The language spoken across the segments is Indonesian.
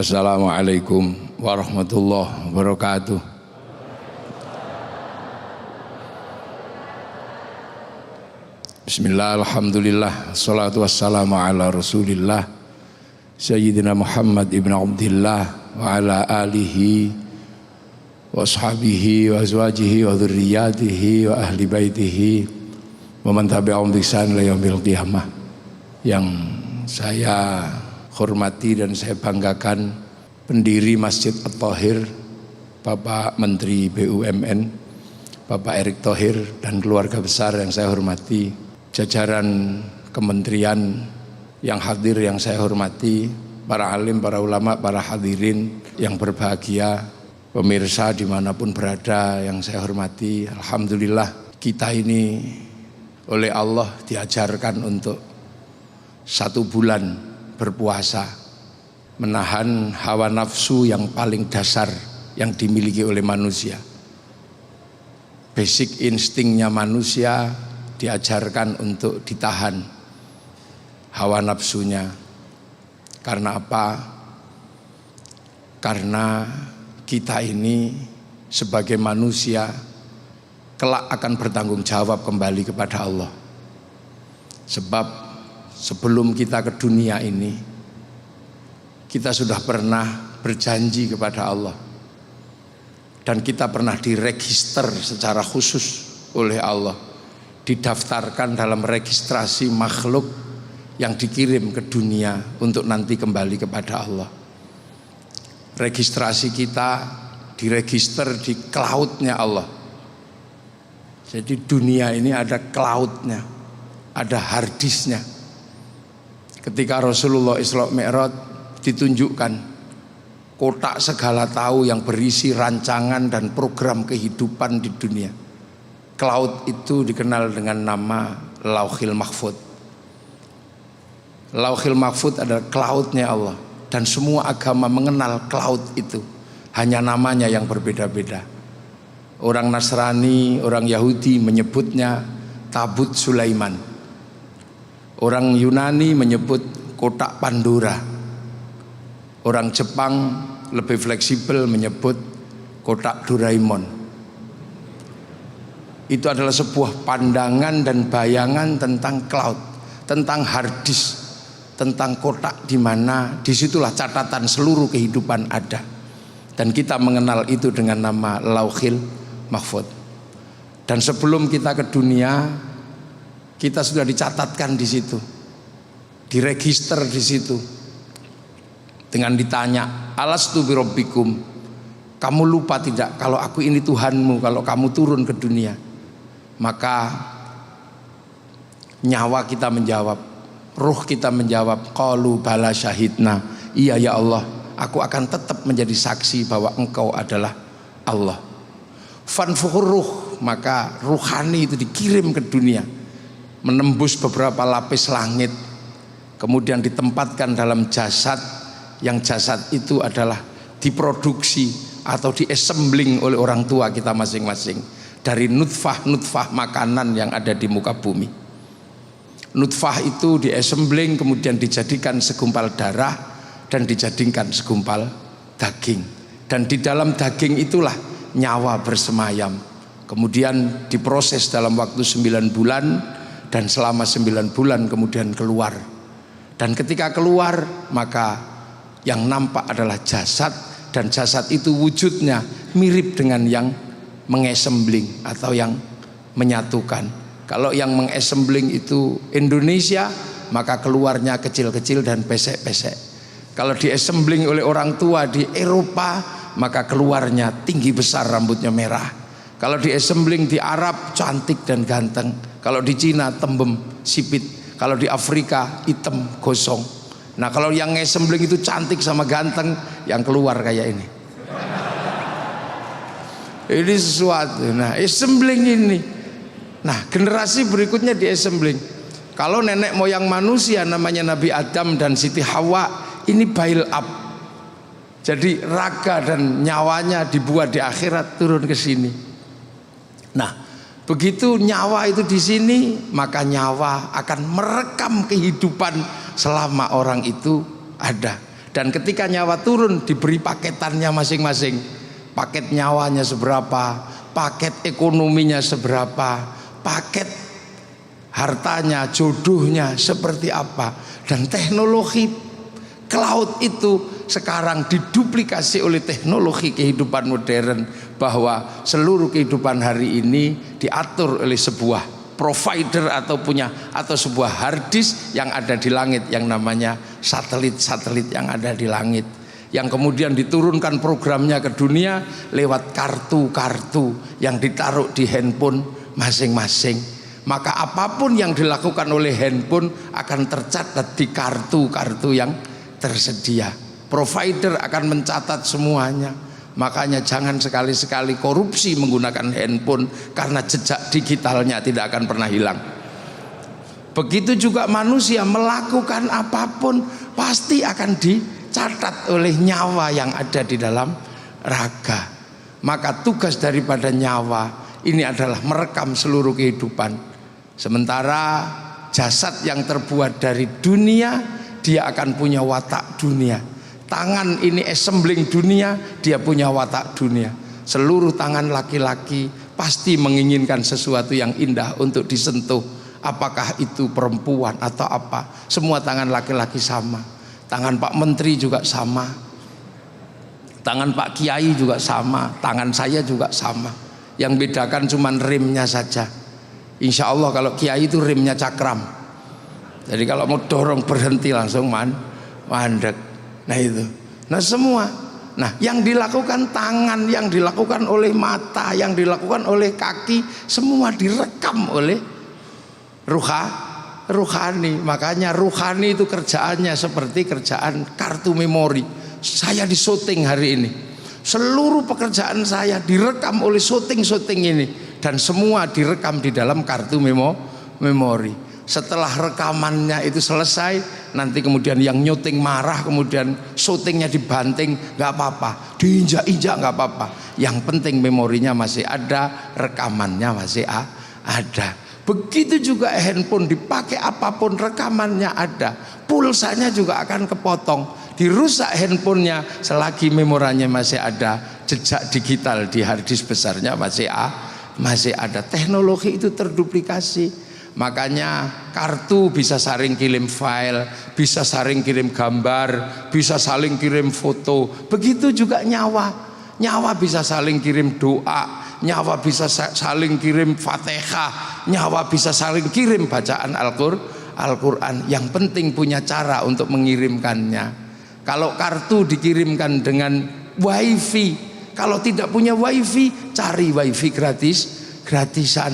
Assalamualaikum warahmatullahi wabarakatuh. Bismillah, alhamdulillah, salatu wassalamu ala rasulillah Sayyidina Muhammad ibn Abdillah wa ala alihi wa ashabihi wa azwajihi wa dhurriyatihi wa ahli baitihi wa man tabi'ahum bi ihsan ila yaumil qiyamah. Yang saya hormati dan saya banggakan pendiri Masjid At-Thohir, Bapak Menteri BUMN, Bapak Erick Thohir, dan keluarga besar yang saya hormati, jajaran kementerian yang hadir yang saya hormati, para alim, para ulama, para hadirin yang berbahagia, pemirsa dimanapun berada yang saya hormati. Alhamdulillah kita ini oleh Allah diajarkan untuk 1 bulan berpuasa, menahan hawa nafsu yang paling dasar yang dimiliki oleh manusia. Basic instingnya manusia diajarkan untuk ditahan hawa nafsunya. Karena apa? Karena kita ini sebagai manusia kelak akan bertanggung jawab kembali kepada Allah. Sebab sebelum kita ke dunia ini, kita sudah pernah berjanji kepada Allah, dan kita pernah diregister secara khusus oleh Allah, didaftarkan dalam registrasi makhluk yang dikirim ke dunia untuk nanti kembali kepada Allah. Registrasi kita diregister di cloud-nya Allah. Jadi dunia ini ada cloud-nya, ada hard disk-nya. Ketika Rasulullah Isra Mi'raj ditunjukkan kotak segala tahu yang berisi rancangan dan program kehidupan di dunia. Cloud itu dikenal dengan nama Lauhil Mahfud. Lauhil Mahfud adalah cloud-nya Allah, dan semua agama mengenal cloud itu, hanya namanya yang berbeda-beda. Orang Nasrani, orang Yahudi menyebutnya Tabut Sulaiman. Orang Yunani menyebut kotak Pandora. Orang Jepang lebih fleksibel menyebut kotak Doraemon. Itu adalah sebuah pandangan dan bayangan tentang cloud, tentang hard disk, tentang kotak di mana disitulah catatan seluruh kehidupan ada. Dan kita mengenal itu dengan nama Lauhil Mahfud. Dan sebelum kita ke dunia, kita sudah dicatatkan di situ, diregister di situ. Dengan ditanya, alastu birabbikum, kamu lupa tidak kalau aku ini Tuhanmu kalau kamu turun ke dunia? Maka nyawa kita menjawab, ruh kita menjawab, qalu bala syahidna, iya ya Allah, aku akan tetap menjadi saksi bahwa engkau adalah Allah. Fanfuhur ruh, maka ruhani itu dikirim ke dunia, menembus beberapa lapis langit, kemudian ditempatkan dalam jasad, yang jasad itu adalah diproduksi atau diesembling oleh orang tua kita masing-masing dari nutfah makanan yang ada di muka bumi. Nutfah itu diesembling, kemudian dijadikan segumpal darah dan dijadikan segumpal daging, dan di dalam daging itulah nyawa bersemayam. Kemudian diproses dalam waktu 9 bulan, dan selama 9 bulan kemudian keluar. Dan ketika keluar, maka yang nampak adalah jasad, dan jasad itu wujudnya mirip dengan yang mengesembling atau yang menyatukan. Kalau yang mengesembling itu Indonesia, maka keluarnya kecil-kecil dan pesek-pesek. Kalau diesembling oleh orang tua di Eropa, maka keluarnya tinggi besar, rambutnya merah. Kalau diesembling di Arab, cantik dan ganteng. Kalau di Cina, tembem sipit. Kalau di Afrika, hitam gosong. Nah, kalau yang ngesembling itu cantik sama ganteng, yang keluar kayak ini. Ini sesuatu. Nah, assembling ini. Nah, generasi berikutnya diesembling. Kalau nenek moyang manusia namanya Nabi Adam dan Siti Hawa, ini bail up. Jadi raga dan nyawanya dibuat di akhirat turun ke sini. Nah, begitu nyawa itu di sini, maka nyawa akan merekam kehidupan selama orang itu ada. Dan ketika nyawa turun diberi paketannya masing-masing. Paket nyawanya seberapa, paket ekonominya seberapa, paket hartanya, jodohnya seperti apa. Dan teknologi cloud itu sekarang diduplikasi oleh teknologi kehidupan modern, bahwa seluruh kehidupan hari ini diatur oleh sebuah provider atau sebuah hard disk yang ada di langit, yang namanya satelit-satelit yang ada di langit, yang kemudian diturunkan programnya ke dunia lewat kartu-kartu yang ditaruh di handphone masing-masing. Maka apapun yang dilakukan oleh handphone akan tercatat di kartu-kartu yang tersedia. Provider akan mencatat semuanya. Makanya jangan sekali-sekali korupsi menggunakan handphone, karena jejak digitalnya tidak akan pernah hilang. Begitu juga manusia melakukan apapun pasti akan dicatat oleh nyawa yang ada di dalam raga. Maka tugas daripada nyawa ini adalah merekam seluruh kehidupan. Sementara jasad yang terbuat dari dunia, dia akan punya watak dunia. Tangan ini assembling dunia, dia punya watak dunia. Seluruh tangan laki-laki pasti menginginkan sesuatu yang indah untuk disentuh. Apakah itu perempuan atau apa, semua tangan laki-laki sama. Tangan Pak Menteri juga sama, tangan Pak Kiai juga sama, tangan saya juga sama. Yang bedakan cuma rimnya saja. Insya Allah kalau Kiai itu rimnya cakram, jadi kalau mau dorong berhenti langsung mandek. Nah itu, nah semua, nah yang dilakukan tangan, yang dilakukan oleh mata, yang dilakukan oleh kaki, semua direkam oleh ruhani. Makanya ruhani itu kerjaannya seperti kerjaan kartu memori. Saya di syuting hari ini, seluruh pekerjaan saya direkam oleh syuting ini, dan semua direkam di dalam kartu memori. Setelah rekamannya itu selesai, nanti kemudian yang nyuting marah, kemudian syutingnya dibanting, nggak apa-apa, diinjak-injak nggak apa-apa. Yang penting memorinya masih ada, rekamannya masih ada. Begitu juga handphone dipakai apapun, rekamannya ada, pulsanya juga akan kepotong, dirusak handphonenya, selagi memoranya masih ada, jejak digital di hard disk besarnya masih ada. Teknologi itu terduplikasi. Makanya kartu bisa saling kirim file, bisa saling kirim gambar, bisa saling kirim foto. Begitu juga nyawa bisa saling kirim doa, nyawa bisa saling kirim Fatihah, nyawa bisa saling kirim bacaan Al-Quran. Yang penting punya cara untuk mengirimkannya. Kalau kartu dikirimkan dengan wifi, kalau tidak punya wifi, cari wifi gratisan,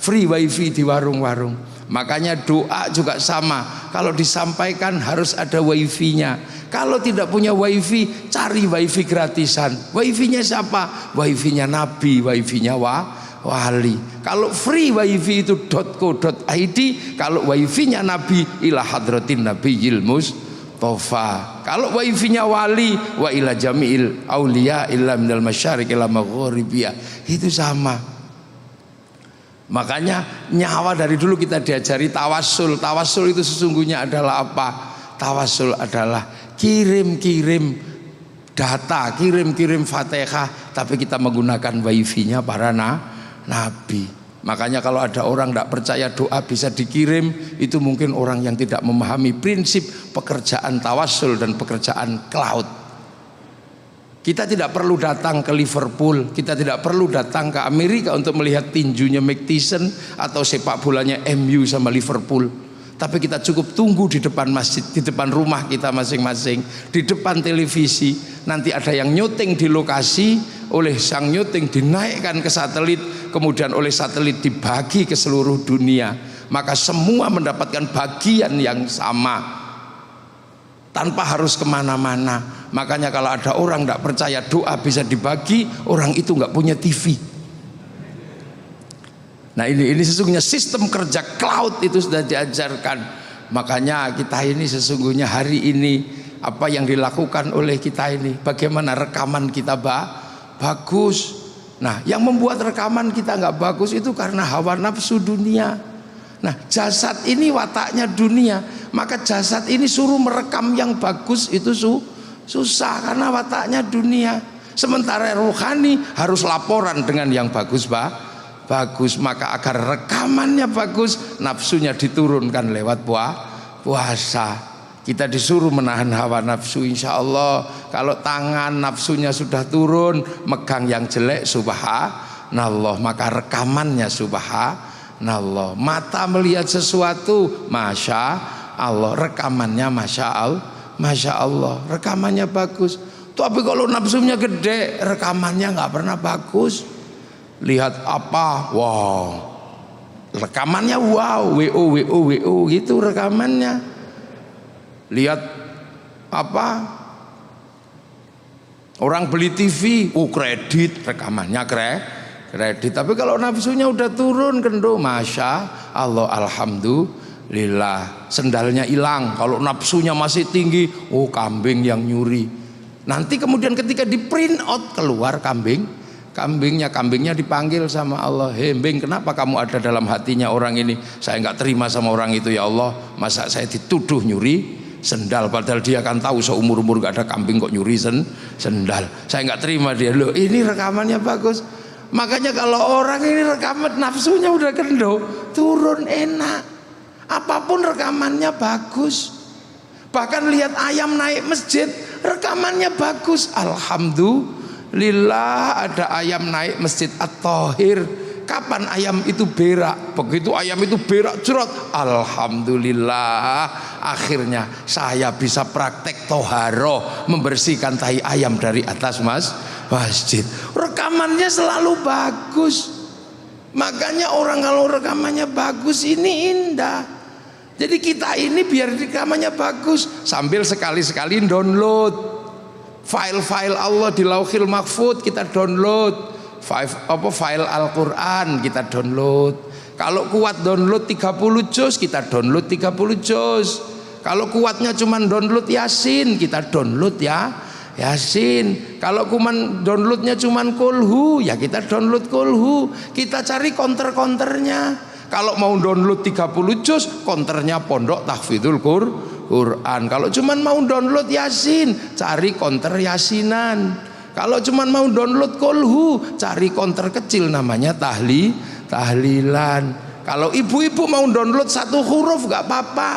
free wifi di warung-warung. Makanya doa juga sama, kalau disampaikan harus ada wifi-nya. Kalau tidak punya wifi, cari wifi gratisan. Wifi-nya siapa? Wifi-nya Nabi, wifi-nya wali. Kalau free wifi itu .co.id, kalau wifi-nya Nabi ila hadratin nabiyil mustofa. Kalau wifi-nya wali wa ila jami'il auliya illa minal masyariq ila maghribiyah, itu sama. Makanya nyawa dari dulu kita diajari tawasul. Tawasul itu sesungguhnya adalah apa? Tawasul adalah kirim-kirim data, kirim-kirim Fatihah, tapi kita menggunakan wifi-nya para nabi. Makanya kalau ada orang tidak percaya doa bisa dikirim, itu mungkin orang yang tidak memahami prinsip pekerjaan tawasul dan pekerjaan cloud. Kita tidak perlu datang ke Liverpool, kita tidak perlu datang ke Amerika untuk melihat tinjunya Mike Tyson atau sepak bolanya MU sama Liverpool. Tapi kita cukup tunggu di depan masjid, di depan rumah kita masing-masing, di depan televisi. Nanti ada yang nyuting di lokasi, oleh sang nyuting dinaikkan ke satelit, kemudian oleh satelit dibagi ke seluruh dunia. Maka semua mendapatkan bagian yang sama, tanpa harus kemana-mana. Makanya kalau ada orang tidak percaya doa bisa dibagi, orang itu nggak punya TV. Nah ini sesungguhnya sistem kerja cloud itu sudah diajarkan. Makanya kita ini sesungguhnya hari ini apa yang dilakukan oleh kita ini, bagaimana rekaman kita bagus. Nah yang membuat rekaman kita nggak bagus itu karena hawa nafsu dunia. Nah jasad ini wataknya dunia, maka jasad ini suruh merekam yang bagus itu Susah karena wataknya dunia. Sementara rohani harus laporan dengan yang bagus, bagus. Maka agar rekamannya bagus, nafsunya diturunkan lewat puasa. Kita disuruh menahan hawa nafsu, insya Allah. Kalau tangan nafsunya sudah turun, megang yang jelek, subhanallah, maka rekamannya subhanallah. Mata melihat sesuatu, masya Allah, rekamannya masya Allah, rekamannya bagus. Tapi kalau nafsunya gede, rekamannya nggak pernah bagus. Lihat apa, wow, rekamannya wow, wo gitu rekamannya. Lihat apa, orang beli TV, kredit, rekamannya kredit. Tapi kalau nafsunya udah turun kendo, masya Allah, alhamdulillah, sendalnya hilang. Kalau nafsunya masih tinggi, kambing yang nyuri. Nanti kemudian ketika di print out keluar kambingnya dipanggil sama Allah. Hei Bing, kenapa kamu ada dalam hatinya orang ini? Saya nggak terima sama orang itu ya Allah. Masa saya dituduh nyuri sendal, padahal dia kan tahu seumur-umur gak ada kambing kok nyuri sendal. Saya nggak terima dia. Loh, ini rekamannya bagus. Makanya kalau orang ini rekaman nafsunya udah kendo, turun enak. Apapun rekamannya bagus. Bahkan lihat ayam naik masjid, rekamannya bagus. Alhamdulillah ada ayam naik masjid At-Thahir. Kapan ayam itu berak? Begitu ayam itu berak cerot, alhamdulillah, akhirnya saya bisa praktek toharoh, membersihkan tahi ayam dari atas masjid. Rekamannya selalu bagus. Makanya orang kalau rekamannya bagus ini indah. Jadi kita ini biar rekamannya bagus, sambil sekali-sekali download file-file Allah di Lauhil Mahfud, kita download file Al-Quran, kita download. Kalau kuat download 30 juz, kita download 30 juz. Kalau kuatnya cuma download Yasin, kita download ya Yasin. Kalau kuman downloadnya cuma kulhu, ya kita download kulhu. Kita cari counter-counternya. Kalau mau download 30 juz, counternya Pondok Tahfidzul Quran. Kalau cuma mau download Yasin, cari counter Yasinan. Kalau cuma mau download kolhu, cari counter kecil namanya tahlilan. Kalau ibu-ibu mau download satu huruf gak apa-apa,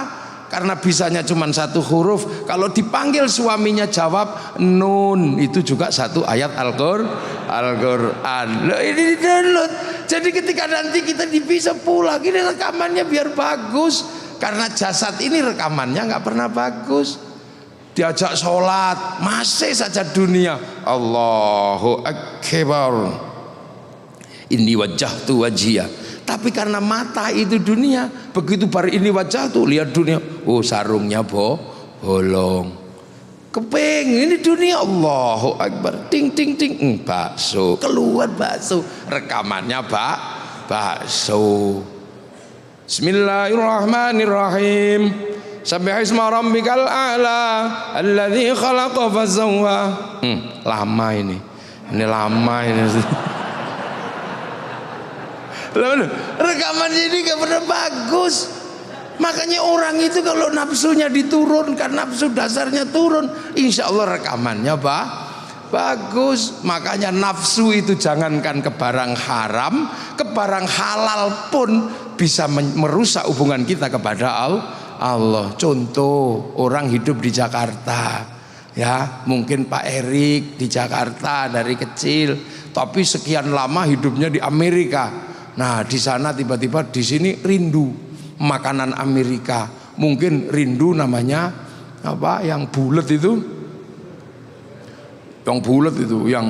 karena bisanya cuma satu huruf. Kalau dipanggil suaminya jawab nun, itu juga satu ayat Al-Quran. Loh, ini di download. Jadi ketika nanti kita bisa pulang, ini rekamannya biar bagus. Karena jasad ini rekamannya gak pernah bagus. Diajak sholat masih saja dunia. Allahu Akbar, ini wajjahtu wajhiya. Tapi karena mata itu dunia, begitu bar ini wajah tuh lihat dunia, sarungnya bolong. Keping ini dunia, Allahu Akbar, ting ting ting, bakso keluar, bakso rekamannya bakso. Bismillahirrahmanirrahim. Sabbihisma rabbikal a'la alladzi khalaqa fasawwa. Lama ini lama ini. Rekaman ini gak pernah bagus. Makanya orang itu kalau nafsunya diturunkan, nafsu dasarnya turun, insya Allah rekamannya bagus. Makanya nafsu itu jangankan ke barang haram, ke barang halal pun bisa merusak hubungan kita kepada Allah. Contoh, orang hidup di Jakarta, ya mungkin Pak Erik di Jakarta dari kecil, tapi sekian lama hidupnya di Amerika. Nah di sana tiba-tiba di sini rindu makanan Amerika, mungkin rindu namanya apa, yang bulat itu, yang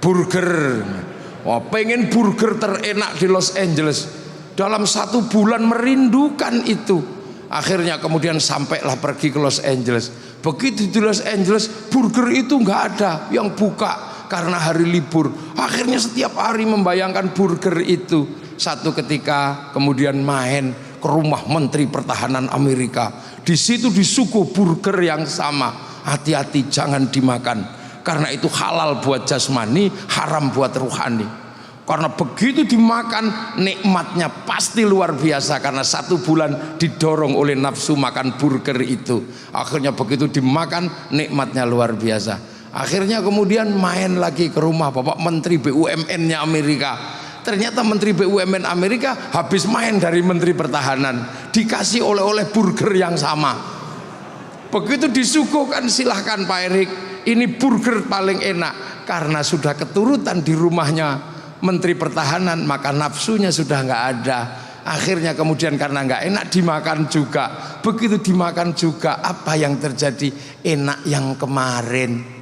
burger. Wah, pengen burger terenak di Los Angeles. Dalam 1 bulan merindukan itu. Akhirnya kemudian sampailah pergi ke Los Angeles. Begitu di Los Angeles, burger itu nggak ada yang buka karena hari libur. Akhirnya setiap hari membayangkan burger itu. Satu ketika kemudian main ke rumah Menteri Pertahanan Amerika. Di situ disuguh burger yang sama. Hati-hati jangan dimakan, karena itu halal buat jasmani, haram buat ruhani. Karena begitu dimakan, nikmatnya pasti luar biasa. Karena 1 bulan didorong oleh nafsu makan burger itu. Akhirnya begitu dimakan, nikmatnya luar biasa. Akhirnya kemudian main lagi ke rumah Bapak Menteri BUMN-nya Amerika. Ternyata Menteri BUMN Amerika habis main dari Menteri Pertahanan, dikasih oleh-oleh burger yang sama. Begitu disuguhkan, silahkan Pak Erik, ini burger paling enak. Karena sudah keturutan di rumahnya Menteri Pertahanan, maka nafsunya sudah nggak ada. Akhirnya kemudian karena nggak enak dimakan juga. Begitu dimakan juga, apa yang terjadi? Enak yang kemarin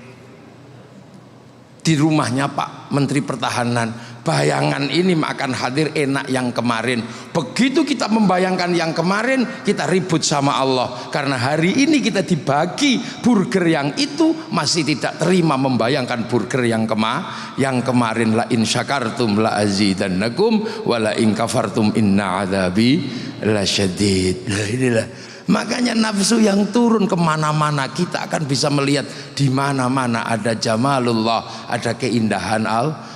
di rumahnya Pak Menteri Pertahanan. Bayangan ini akan hadir enak yang kemarin. Begitu kita membayangkan yang kemarin, kita ribut sama Allah. Karena hari ini kita dibagi burger yang itu, masih tidak terima membayangkan burger yang kemarin. La in syakartum la azidannakum wa la in kafartum inna adzabi lasyadid. Inilah makanya nafsu yang turun kemana-mana, kita akan bisa melihat di mana-mana ada jamalullah, ada keindahan Allah.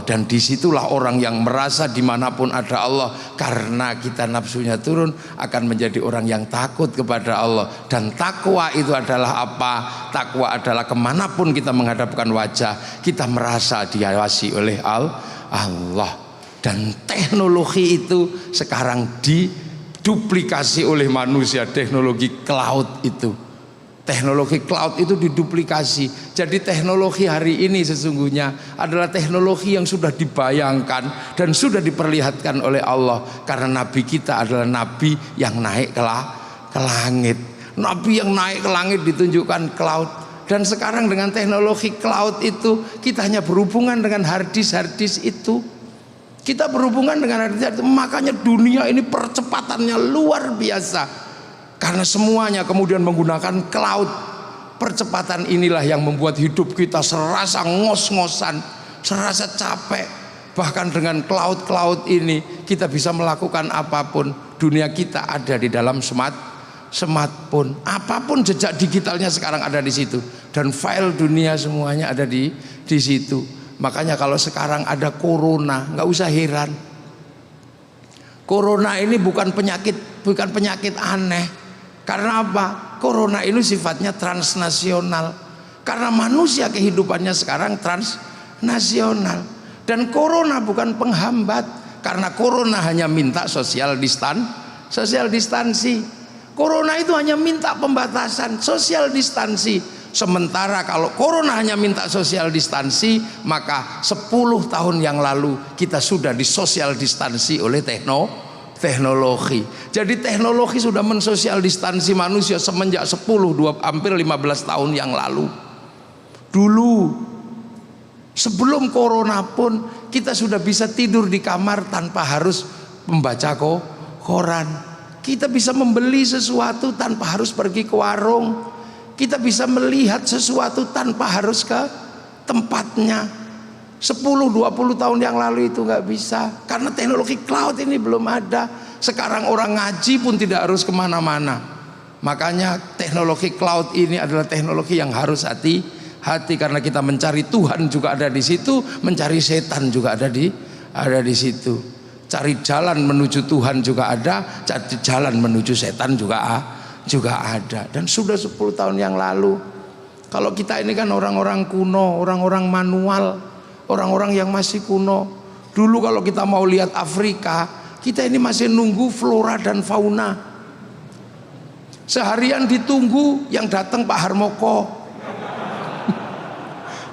Dan disitulah orang yang merasa dimanapun ada Allah, karena kita nafsunya turun, akan menjadi orang yang takut kepada Allah. Dan takwa itu adalah apa? Takwa adalah kemanapun kita menghadapkan wajah, kita merasa diawasi oleh Allah. Dan teknologi itu sekarang diduplikasi oleh manusia. Teknologi cloud itu, teknologi cloud itu diduplikasi. Jadi teknologi hari ini sesungguhnya adalah teknologi yang sudah dibayangkan dan sudah diperlihatkan oleh Allah. Karena Nabi kita adalah Nabi yang naik ke langit. Nabi yang naik ke langit ditunjukkan cloud. Dan sekarang dengan teknologi cloud itu, kita hanya berhubungan dengan harddisk itu. Kita berhubungan dengan harddisk itu. Makanya dunia ini percepatannya luar biasa. Karena semuanya kemudian menggunakan cloud. Percepatan inilah yang membuat hidup kita serasa ngos-ngosan, serasa capek. Bahkan dengan cloud ini kita bisa melakukan apapun. Dunia kita ada di dalam smartphone. Apapun jejak digitalnya sekarang ada di situ. Dan file dunia semuanya ada di situ. Makanya kalau sekarang ada corona, nggak usah heran. Corona ini bukan penyakit aneh. Karena apa? Corona ini sifatnya transnasional. Karena manusia kehidupannya sekarang transnasional. Dan corona bukan penghambat. Karena corona hanya minta social distansi. Corona itu hanya minta pembatasan social distansi. Sementara kalau corona hanya minta social distansi, maka 10 tahun yang lalu kita sudah disosial distansi oleh teknologi. Jadi teknologi sudah mensosial distansi manusia semenjak 10, hampir 15 tahun yang lalu. Dulu sebelum corona pun kita sudah bisa tidur di kamar tanpa harus membaca koran. Kita bisa membeli sesuatu tanpa harus pergi ke warung. Kita bisa melihat sesuatu tanpa harus ke tempatnya. 10-20 tahun yang lalu itu nggak bisa, karena teknologi cloud ini belum ada. Sekarang orang ngaji pun tidak harus kemana-mana. Makanya teknologi cloud ini adalah teknologi yang harus hati-hati, karena kita mencari Tuhan juga ada di situ, mencari setan juga ada di situ. Cari jalan menuju Tuhan juga ada, cari jalan menuju setan juga ada. Dan sudah 10 tahun yang lalu. Kalau kita ini kan orang-orang kuno, orang-orang manual, orang-orang yang masih kuno. Dulu kalau kita mau lihat Afrika, kita ini masih nunggu flora dan fauna. Seharian ditunggu yang datang Pak Harmoko.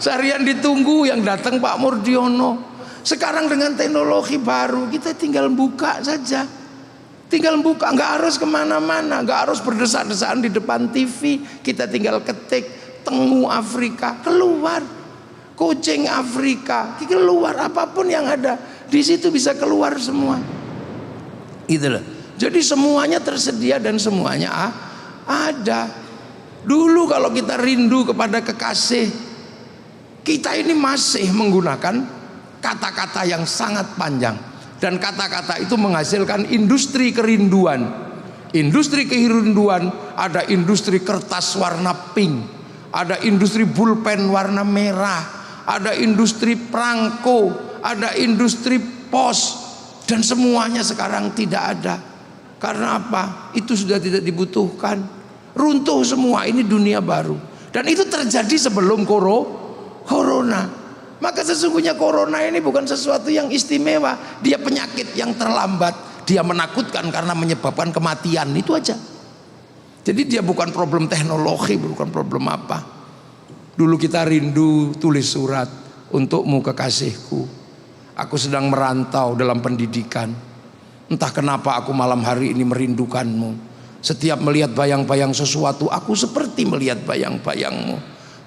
Seharian ditunggu yang datang Pak Murdiono. Sekarang dengan teknologi baru, kita tinggal buka saja. Tinggal buka, nggak harus kemana-mana, nggak harus berdesak-desakan di depan TV. Kita tinggal ketik tengu Afrika, keluar. Kucing Afrika keluar, apapun yang ada di situ bisa keluar semua. Itulah. Jadi semuanya tersedia dan semuanya ada. Dulu kalau kita rindu kepada kekasih, kita ini masih menggunakan kata-kata yang sangat panjang, dan kata-kata itu menghasilkan industri kerinduan. Industri kerinduan, ada industri kertas warna pink, ada industri pulpen warna merah, ada industri perangko, ada industri pos, dan semuanya sekarang tidak ada. Karena apa? Itu sudah tidak dibutuhkan. Runtuh semua, ini dunia baru. Dan itu terjadi sebelum corona. Maka sesungguhnya corona ini bukan sesuatu yang istimewa. Dia penyakit yang terlambat. Dia menakutkan karena menyebabkan kematian, itu aja. Jadi dia bukan problem teknologi, bukan problem apa. Dulu kita rindu tulis surat, untukmu kekasihku. Aku sedang merantau dalam pendidikan. Entah kenapa aku malam hari ini merindukanmu. Setiap melihat bayang-bayang sesuatu, aku seperti melihat bayang-bayangmu.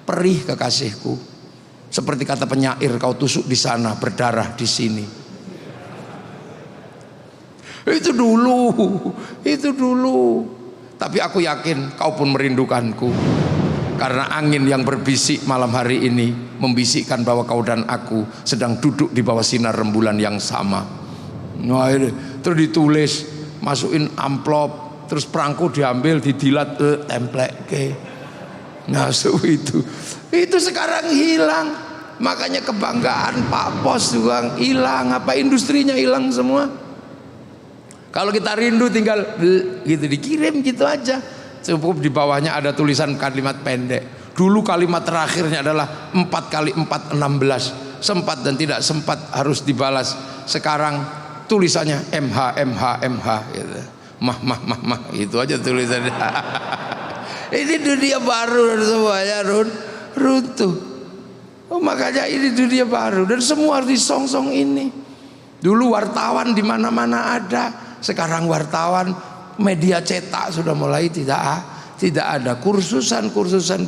Perih kekasihku. Seperti kata penyair, kau tusuk di sana, berdarah di sini. Itu dulu. Tapi aku yakin kau pun merindukanku. Karena angin yang berbisik malam hari ini membisikkan bahwa kau dan aku sedang duduk di bawah sinar rembulan yang sama. Nah, ini terus ditulis, masukin amplop, terus perangko diambil, didilat, templek ke. Nah, itu sekarang hilang. Makanya kebanggaan Pak Pos juga hilang, apa industrinya hilang semua. Kalau kita rindu tinggal gitu dikirim gitu aja. Cukup di bawahnya ada tulisan kalimat pendek. Dulu kalimat terakhirnya adalah 4 kali 4 16. Sempat dan tidak sempat harus dibalas. Sekarang tulisannya MH gitu. Mah itu aja tulisannya. Ini dunia baru semuanya runtuh. Makanya ini dunia baru dan semua harus disongsong ini. Dulu wartawan di mana-mana ada, sekarang wartawan media cetak sudah mulai tidak ada. Kursusan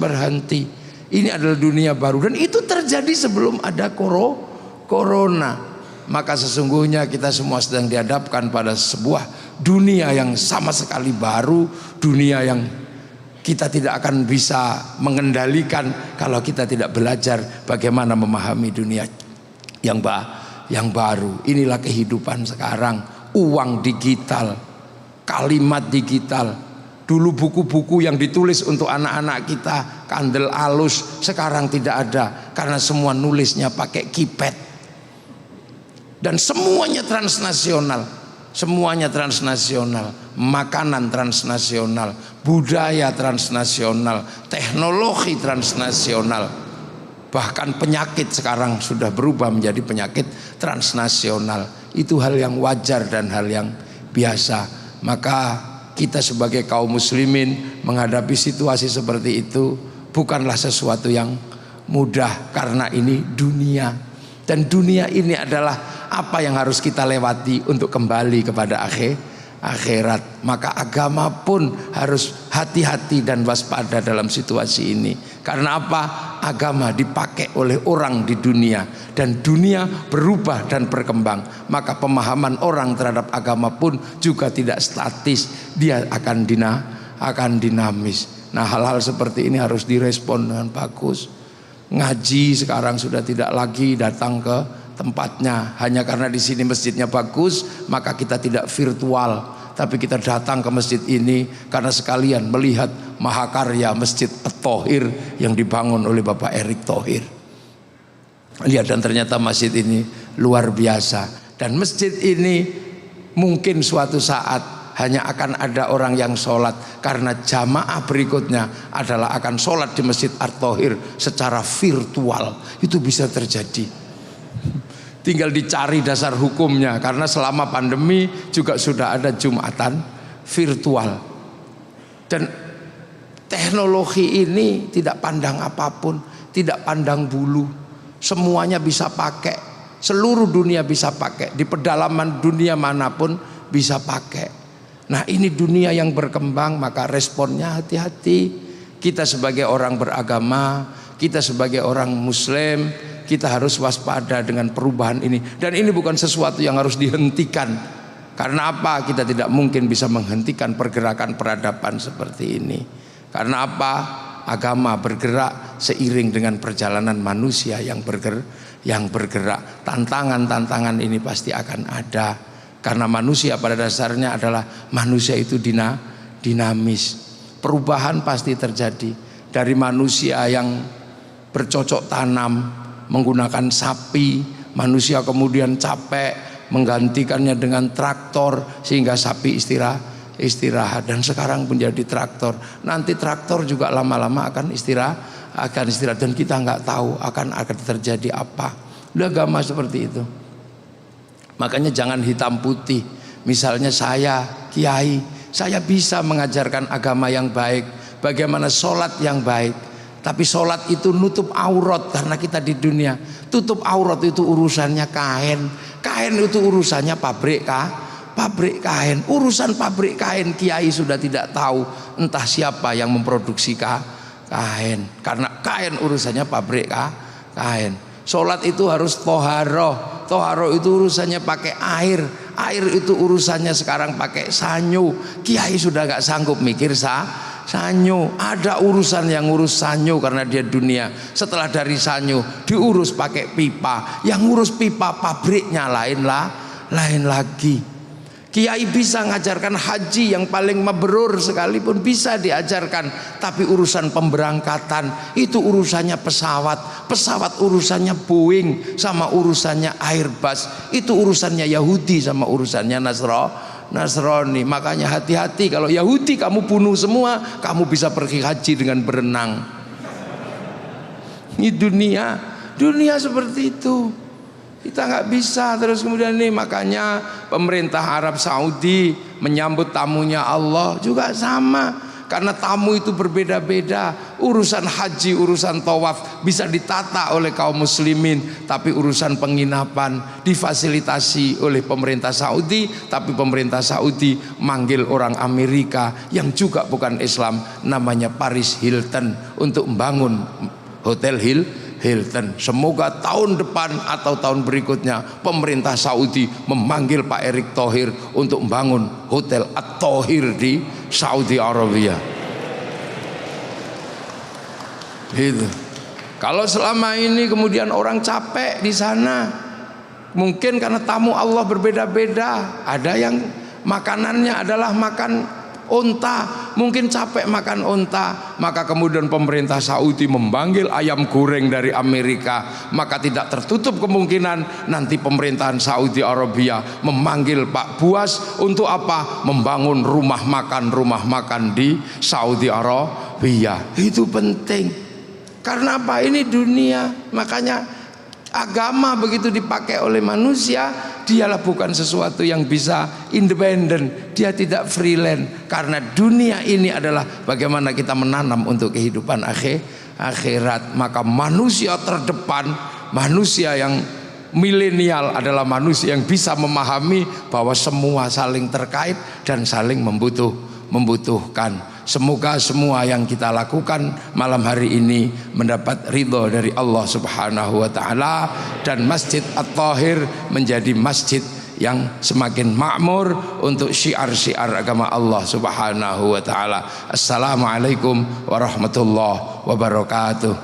berhenti. Ini adalah dunia baru dan itu terjadi sebelum ada corona. Maka sesungguhnya kita semua sedang dihadapkan pada sebuah dunia yang sama sekali baru, dunia yang kita tidak akan bisa mengendalikan kalau kita tidak belajar bagaimana memahami dunia yang baru. Inilah kehidupan sekarang, uang digital, kalimat digital. Dulu buku-buku yang ditulis untuk anak-anak kita, kandel alus, sekarang tidak ada karena semua nulisnya pakai keypad. Dan semuanya transnasional. Semuanya transnasional, makanan transnasional, budaya transnasional, teknologi transnasional. Bahkan penyakit sekarang sudah berubah menjadi penyakit transnasional. Itu hal yang wajar dan hal yang biasa. Maka kita sebagai kaum muslimin menghadapi situasi seperti itu bukanlah sesuatu yang mudah, karena ini dunia. Dan dunia ini adalah apa yang harus kita lewati untuk kembali kepada akhirat. Maka agama pun harus hati-hati dan waspada dalam situasi ini. Karena apa? Agama dipakai oleh orang di dunia, dan dunia berubah dan berkembang. Maka pemahaman orang terhadap agama pun juga tidak statis, dia akan dinamis. Nah, hal-hal seperti ini harus direspon dengan bagus. Ngaji sekarang sudah tidak lagi datang ke tempatnya hanya karena di sini masjidnya bagus, maka kita tidak virtual, tapi kita datang ke masjid ini karena sekalian melihat mahakarya Masjid At-Thohir yang dibangun oleh Bapak Erick Thohir. Lihat, dan ternyata masjid ini luar biasa. Dan masjid ini mungkin suatu saat hanya akan ada orang yang sholat, karena jamaah berikutnya adalah akan sholat di Masjid At-Thohir secara virtual. Itu bisa terjadi. Tinggal dicari dasar hukumnya, karena selama pandemi juga sudah ada Jumatan virtual. Dan teknologi ini tidak pandang apapun, tidak pandang bulu, semuanya bisa pakai, seluruh dunia bisa pakai, di pedalaman dunia manapun bisa pakai. Nah, ini dunia yang berkembang, maka responnya hati-hati. Kita sebagai orang beragama, kita sebagai orang muslim, kita harus waspada dengan perubahan ini. Dan ini bukan sesuatu yang harus dihentikan. Karena apa? Kita tidak mungkin bisa menghentikan pergerakan peradaban seperti ini. Karena apa? Agama bergerak seiring dengan perjalanan manusia yang bergerak. Tantangan-tantangan ini pasti akan ada. Karena manusia pada dasarnya adalah manusia itu dinamis. Perubahan pasti terjadi. Dari manusia yang bercocok tanam, menggunakan sapi, Manusia kemudian capek menggantikannya dengan traktor sehingga sapi istirahat, dan sekarang menjadi traktor. Nanti traktor juga lama-lama akan istirahat dan kita nggak tahu akan terjadi apa. Udah agama seperti itu. Makanya jangan hitam putih. Misalnya saya kiai, saya bisa mengajarkan agama yang baik, bagaimana sholat yang baik. Tapi sholat itu nutup aurat, karena kita di dunia tutup aurat itu urusannya kain itu urusannya pabrik kain. Urusan pabrik kain kiai sudah tidak tahu entah siapa yang memproduksi kain, karena kain urusannya pabrik kain. Sholat itu harus toharoh itu urusannya pakai air itu urusannya sekarang pakai sanyo. Kiai sudah gak sanggup mikir sanyo. Ada urusan yang ngurus sanyo karena dia dunia. Setelah dari sanyo diurus pakai pipa. Yang ngurus pipa pabriknya lain lagi. Kiai bisa ngajarkan haji yang paling mabrur sekalipun bisa diajarkan, tapi urusan pemberangkatan itu urusannya pesawat urusannya Boeing sama urusannya Airbus, itu urusannya Yahudi sama urusannya Nasrani. Makanya hati-hati, kalau Yahudi kamu bunuh semua, kamu bisa pergi haji dengan berenang. Ini dunia seperti itu. Kita nggak bisa terus kemudian nih. Makanya pemerintah Arab Saudi menyambut tamunya Allah juga sama, karena tamu itu berbeda-beda. Urusan haji, urusan tawaf bisa ditata oleh kaum muslimin, tapi urusan penginapan difasilitasi oleh pemerintah Saudi, tapi pemerintah Saudi manggil orang Amerika yang juga bukan Islam, namanya Paris Hilton, untuk membangun Hotel Hilton. Semoga tahun depan atau tahun berikutnya pemerintah Saudi memanggil Pak Erick Thohir untuk membangun Hotel At-Thohir di Saudi Arabia. Gitu. Kalau selama ini kemudian orang capek di sana, mungkin karena tamu Allah berbeda-beda. Ada yang makanannya adalah makan unta, mungkin capek makan unta, maka kemudian pemerintah Saudi memanggil ayam goreng dari Amerika. Maka tidak tertutup kemungkinan nanti pemerintahan Saudi Arabia memanggil Pak Buas untuk apa? Membangun rumah makan di Saudi Arabia. Itu penting. Karena apa? Ini dunia. Makanya agama begitu dipakai oleh manusia, dialah bukan sesuatu yang bisa independen, dia tidak freelance, karena dunia ini adalah bagaimana kita menanam untuk kehidupan akhirat. Maka manusia terdepan, manusia yang milenial adalah manusia yang bisa memahami bahwa semua saling terkait dan saling membutuhkan. Semoga semua yang kita lakukan malam hari ini mendapat ridho dari Allah Subhanahu wa taala, dan Masjid At-Thohir menjadi masjid yang semakin makmur untuk syiar-syiar agama Allah Subhanahu wa taala. Assalamualaikum warahmatullahi wabarakatuh.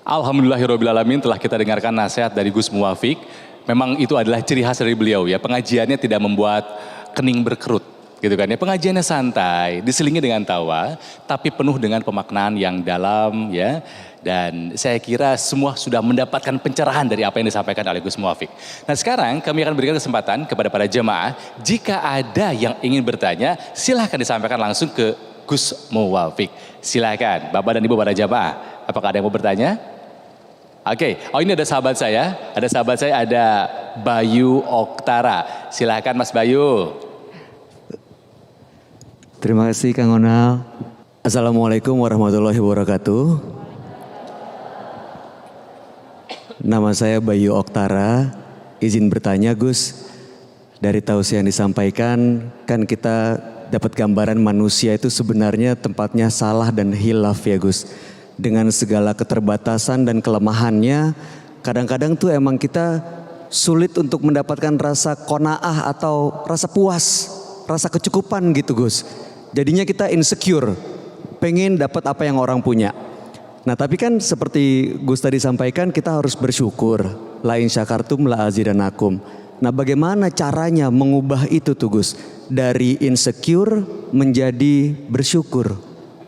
Alhamdulillahirrabbilalamin, telah kita dengarkan nasihat dari Gus Muwafiq. Memang itu adalah ciri khas dari beliau ya, pengajiannya tidak membuat kening berkerut gitu kan ya. Pengajiannya santai, diselingi dengan tawa, tapi penuh dengan pemaknaan yang dalam ya. Dan saya kira semua sudah mendapatkan pencerahan dari apa yang disampaikan oleh Gus Muwafiq. Nah sekarang kami akan berikan kesempatan kepada para jemaah, jika ada yang ingin bertanya silahkan disampaikan langsung ke Gus Muwafiq. Silahkan Bapak dan Ibu para jemaah, apakah ada yang mau bertanya? Oke, oh ini ada sahabat saya, ada Bayu Oktara. Silahkan Mas Bayu. Terima kasih Kang Onal. Assalamualaikum warahmatullahi wabarakatuh. Nama saya Bayu Oktara. Izin bertanya Gus, dari tausiah yang disampaikan kan kita dapat gambaran manusia itu sebenarnya tempatnya salah dan hilaf ya Gus. Dengan segala keterbatasan dan kelemahannya, kadang-kadang tuh emang kita sulit untuk mendapatkan rasa qanaah atau rasa puas, rasa kecukupan gitu Gus. Jadinya kita insecure, pengen dapat apa yang orang punya. Nah tapi kan seperti Gus tadi sampaikan, kita harus bersyukur. La in syakartum la azidanakum. Nah bagaimana caranya mengubah itu tuh Gus? Dari insecure menjadi bersyukur.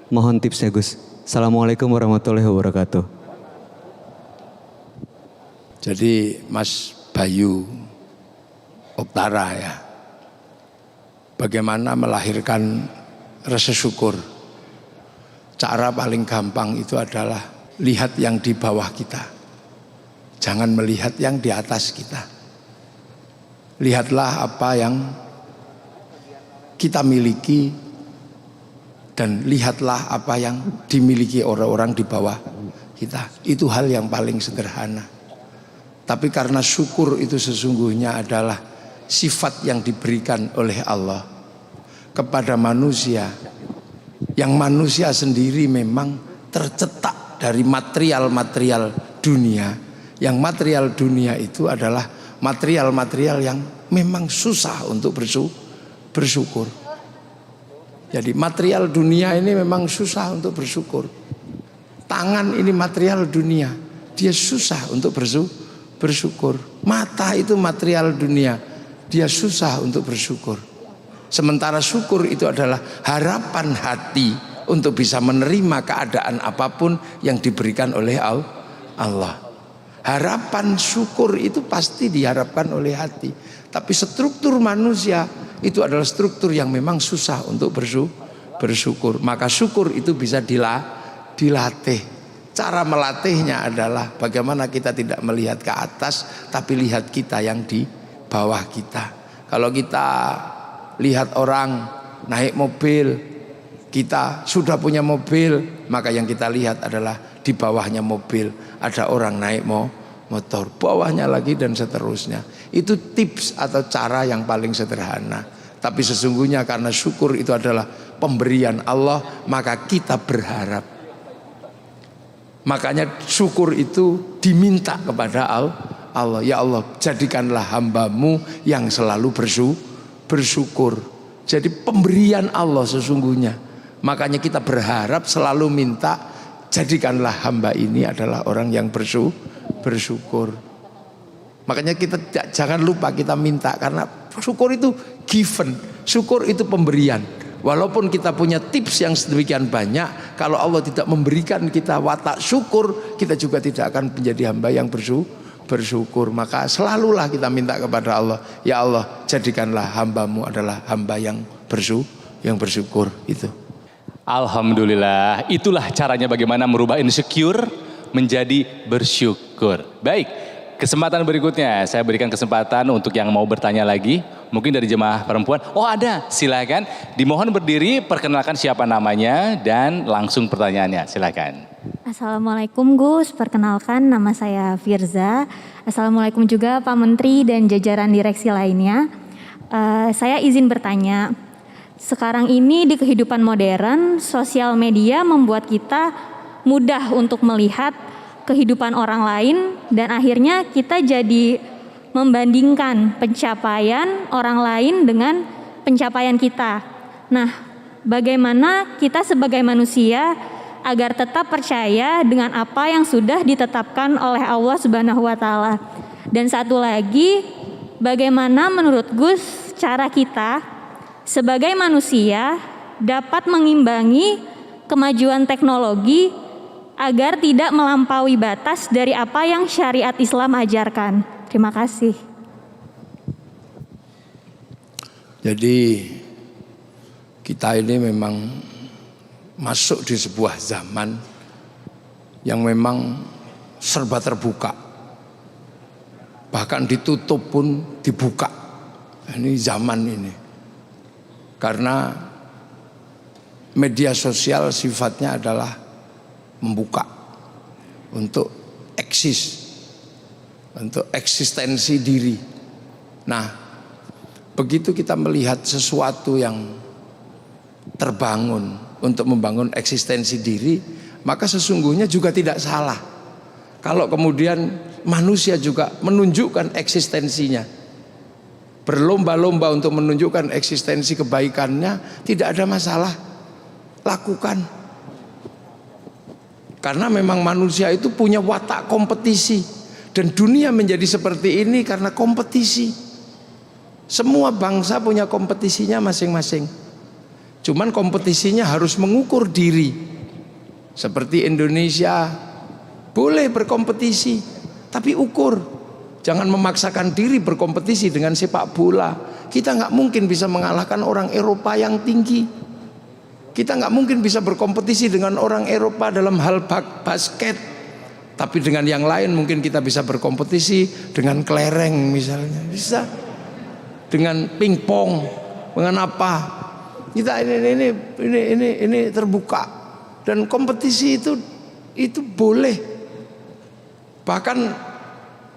Mohon tipsnya Gus. Assalamualaikum warahmatullahi wabarakatuh. Jadi Mas Bayu Oktara ya, bagaimana melahirkan rasa syukur. Cara paling gampang itu adalah lihat yang di bawah kita. Jangan melihat yang di atas kita. Lihatlah apa yang kita miliki dan lihatlah apa yang dimiliki orang-orang di bawah kita. Itu hal yang paling sederhana. Tapi karena syukur itu sesungguhnya adalah sifat yang diberikan oleh Allah kepada manusia, yang manusia sendiri memang tercetak dari material-material dunia. Yang material dunia itu adalah material-material yang memang susah untuk bersyukur. Jadi material dunia ini memang susah untuk bersyukur. Tangan ini material dunia, dia susah untuk bersyukur. Mata itu material dunia, dia susah untuk bersyukur. Sementara syukur itu adalah harapan hati untuk bisa menerima keadaan apapun yang diberikan oleh Allah. Harapan syukur itu pasti diharapkan oleh hati. Tapi struktur manusia itu adalah struktur yang memang susah untuk bersyukur. Maka syukur itu bisa dilatih. Cara melatihnya adalah bagaimana kita tidak melihat ke atas, tapi lihat kita yang di bawah kita. Kalau kita lihat orang naik mobil, kita sudah punya mobil, maka yang kita lihat adalah di bawahnya mobil ada orang naik motor, bawahnya lagi dan seterusnya. Itu tips atau cara yang paling sederhana. Tapi sesungguhnya karena syukur itu adalah pemberian Allah, maka kita berharap. Makanya syukur itu diminta kepada Allah. Ya Allah, jadikanlah hambamu yang selalu bersyukur. Jadi pemberian Allah sesungguhnya. Makanya kita berharap selalu minta, jadikanlah hamba ini adalah orang yang bersyukur. Makanya kita jangan lupa kita minta, karena syukur itu given, syukur itu pemberian. Walaupun kita punya tips yang sedemikian banyak, kalau Allah tidak memberikan kita watak syukur, kita juga tidak akan menjadi hamba yang bersyukur. Maka selalulah kita minta kepada Allah, ya Allah, jadikanlah hambamu adalah hamba yang bersyukur. Itu. Alhamdulillah, itulah caranya bagaimana merubah insecure menjadi bersyukur. Baik, kesempatan berikutnya saya berikan kesempatan untuk yang mau bertanya lagi. Mungkin dari jemaah perempuan. Oh ada, silakan. Dimohon berdiri, perkenalkan siapa namanya dan langsung pertanyaannya. Silakan. Assalamualaikum Gus, perkenalkan nama saya Firza. Assalamualaikum juga Pak Menteri dan jajaran direksi lainnya. Saya izin bertanya. Sekarang ini di kehidupan modern, sosial media membuat kita mudah untuk melihat kehidupan orang lain dan akhirnya kita jadi membandingkan pencapaian orang lain dengan pencapaian kita. Nah, bagaimana kita sebagai manusia agar tetap percaya dengan apa yang sudah ditetapkan oleh Allah Subhanahu wa taala? Dan satu lagi, bagaimana menurut Gus cara kita sebagai manusia dapat mengimbangi kemajuan teknologi agar tidak melampaui batas dari apa yang syariat Islam ajarkan? Terima kasih. Jadi kita ini memang masuk di sebuah zaman yang memang serba terbuka. Bahkan ditutup pun dibuka. Ini zaman ini. Karena media sosial sifatnya adalah membuka untuk eksis, untuk eksistensi diri. Nah, begitu kita melihat sesuatu yang terbangun untuk membangun eksistensi diri, maka sesungguhnya juga tidak salah kalau kemudian manusia juga menunjukkan eksistensinya, berlomba-lomba untuk menunjukkan eksistensi kebaikannya. Tidak ada masalah, lakukan. Karena memang manusia itu punya watak kompetisi. Dan dunia menjadi seperti ini karena kompetisi. Semua bangsa punya kompetisinya masing-masing. Cuman kompetisinya harus mengukur diri. Seperti Indonesia boleh berkompetisi, Tapi ukur, jangan memaksakan diri berkompetisi dengan sepak bola. Kita nggak mungkin bisa mengalahkan orang Eropa yang tinggi. Kita nggak mungkin bisa berkompetisi dengan orang Eropa dalam hal basket. Tapi dengan yang lain mungkin kita bisa berkompetisi dengan kelereng misalnya, bisa. Dengan pingpong, dengan apa? Kita ini terbuka, dan kompetisi itu boleh. Bahkan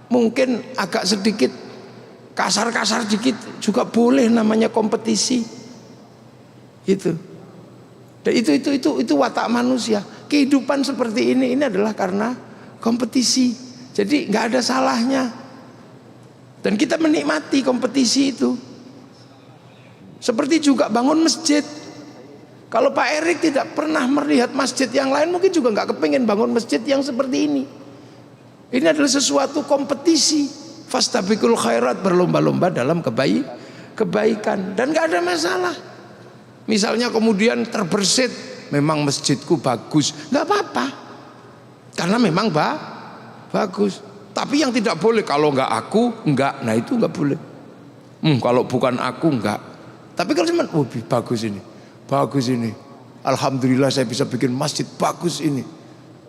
mungkin agak sedikit kasar-kasar dikit juga boleh, namanya kompetisi. Itu. Dan itu watak manusia. Kehidupan seperti ini adalah karena kompetisi. Jadi nggak ada salahnya. Dan kita menikmati kompetisi itu. Seperti juga bangun masjid. Kalau Pak Erik tidak pernah melihat masjid yang lain, mungkin juga nggak kepingin bangun masjid yang seperti ini. Ini adalah sesuatu kompetisi. Fastabiqul khairat, berlomba-lomba dalam kebaikan. Dan nggak ada masalah. Misalnya kemudian terbersit, memang masjidku bagus, nggak apa-apa. Karena memang bagus. Tapi yang tidak boleh, kalau nggak aku, nggak. Nah itu nggak boleh. Kalau bukan aku, nggak. Tapi kalau cuma, bagus ini. Alhamdulillah saya bisa bikin masjid bagus ini.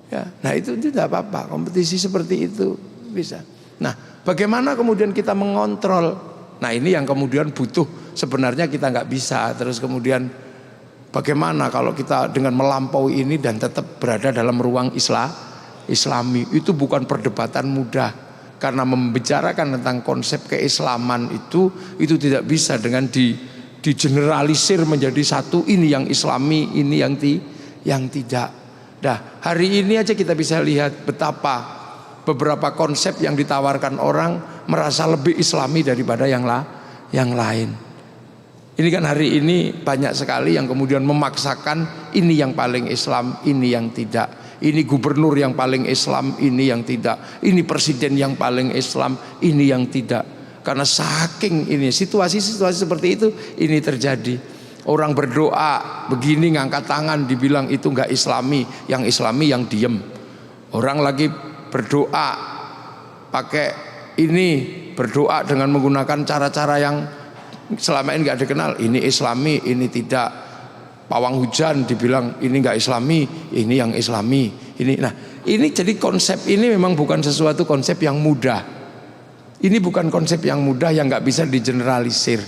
Ya, nah itu tidak apa-apa. Kompetisi seperti itu bisa. Nah, bagaimana kemudian kita mengontrol? Nah ini yang kemudian butuh. Sebenarnya kita nggak bisa. Terus kemudian bagaimana kalau kita dengan melampaui ini dan tetap berada dalam ruang Islami? Itu bukan perdebatan mudah, karena membicarakan tentang konsep keislaman itu tidak bisa dengan digeneralisir menjadi satu, ini yang Islami, ini yang tidak. Nah, hari ini aja kita bisa lihat betapa beberapa konsep yang ditawarkan orang merasa lebih Islami daripada yang lain. Ini kan hari ini banyak sekali yang kemudian memaksakan ini yang paling Islam, ini yang tidak. Ini gubernur yang paling Islam, ini yang tidak. Ini presiden yang paling Islam, ini yang tidak. Karena saking ini situasi-situasi seperti itu ini terjadi. Orang berdoa begini ngangkat tangan dibilang itu enggak Islami, yang Islami yang diem. Orang lagi berdoa pakai ini, berdoa dengan menggunakan cara-cara yang selama ini enggak dikenal, ini Islami, ini tidak. Pawang hujan dibilang ini enggak Islami, ini yang Islami. Ini jadi konsep ini memang bukan sesuatu konsep yang mudah. Ini bukan konsep yang mudah yang nggak bisa digeneralisir.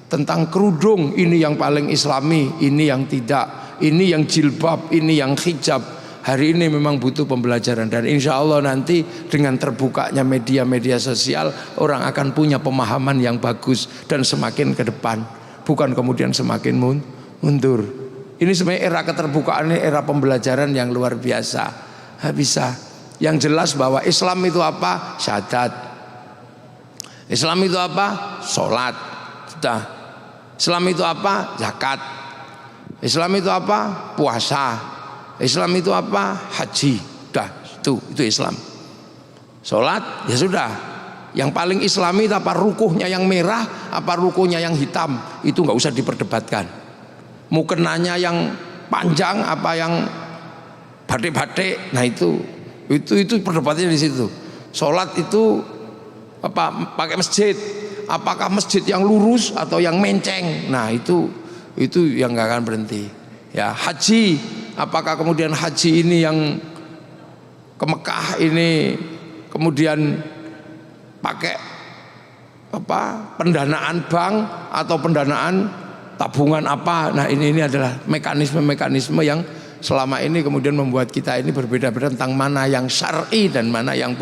Tentang kerudung, ini yang paling Islami, ini yang tidak. Ini yang jilbab, ini yang hijab. Hari ini memang butuh pembelajaran, dan insya Allah nanti dengan terbukanya media-media sosial, orang akan punya pemahaman yang bagus dan semakin ke depan, bukan kemudian semakin mundur. Ini sebenarnya era keterbukaan, ini era pembelajaran yang luar biasa. Bisa. Yang jelas bahwa Islam itu apa? Syahadat. Islam itu apa? Sholat. Sudah. Islam itu apa? Zakat. Islam itu apa? Puasa. Islam itu apa? Haji. Sudah. Itu Islam. Sholat ya sudah. Yang paling Islami itu apa? Rukuhnya yang merah, apa rukuhnya yang hitam? Itu nggak usah diperdebatkan. Mukenanya yang panjang apa yang batik-batik? Nah itu perdebatannya di situ. Sholat itu apa pakai masjid? Apakah masjid yang lurus atau yang menceng? Nah itu yang nggak akan berhenti. Ya, haji, apakah kemudian haji ini yang ke Mekah ini kemudian pakai apa pendanaan bank atau pendanaan tabungan apa? Nah ini adalah mekanisme-mekanisme yang selama ini kemudian membuat kita ini berbeda-beda tentang mana yang syar'i dan mana yang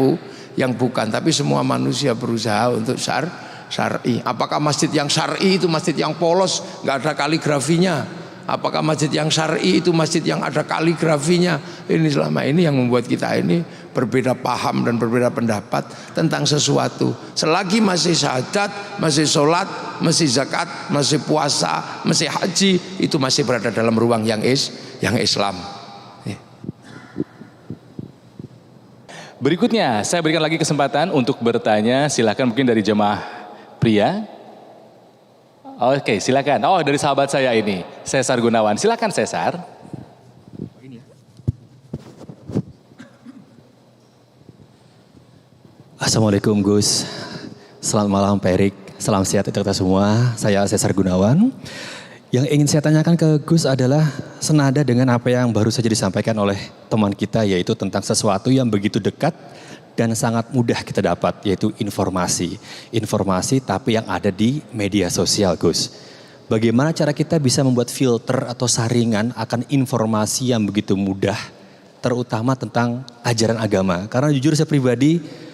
bukan. Tapi semua manusia berusaha untuk syar'i. Apakah masjid yang syar'i itu masjid yang polos, nggak ada kaligrafinya? Apakah masjid yang syar'i itu masjid yang ada kaligrafinya? Ini selama ini yang membuat kita ini berbeda paham dan berbeda pendapat tentang sesuatu. Selagi masih syahadat, masih sholat, masih zakat, masih puasa, masih haji, itu masih berada dalam ruang yang Islam. Berikutnya saya berikan lagi kesempatan untuk bertanya. Silakan mungkin dari jemaah pria. Oke, silakan. Oh, dari sahabat saya ini, Cesar Gunawan. Silakan Cesar. Assalamualaikum Gus. Selamat malam Pak Erik. Salam sehat untuk kita semua. Saya Cesar Gunawan. Yang ingin saya tanyakan ke Gus adalah senada dengan apa yang baru saja disampaikan oleh teman kita, yaitu tentang sesuatu yang begitu dekat dan sangat mudah kita dapat, yaitu informasi. Informasi tapi yang ada di media sosial, Gus. Bagaimana cara kita bisa membuat filter atau saringan akan informasi yang begitu mudah, terutama tentang ajaran agama. Karena jujur saya pribadi,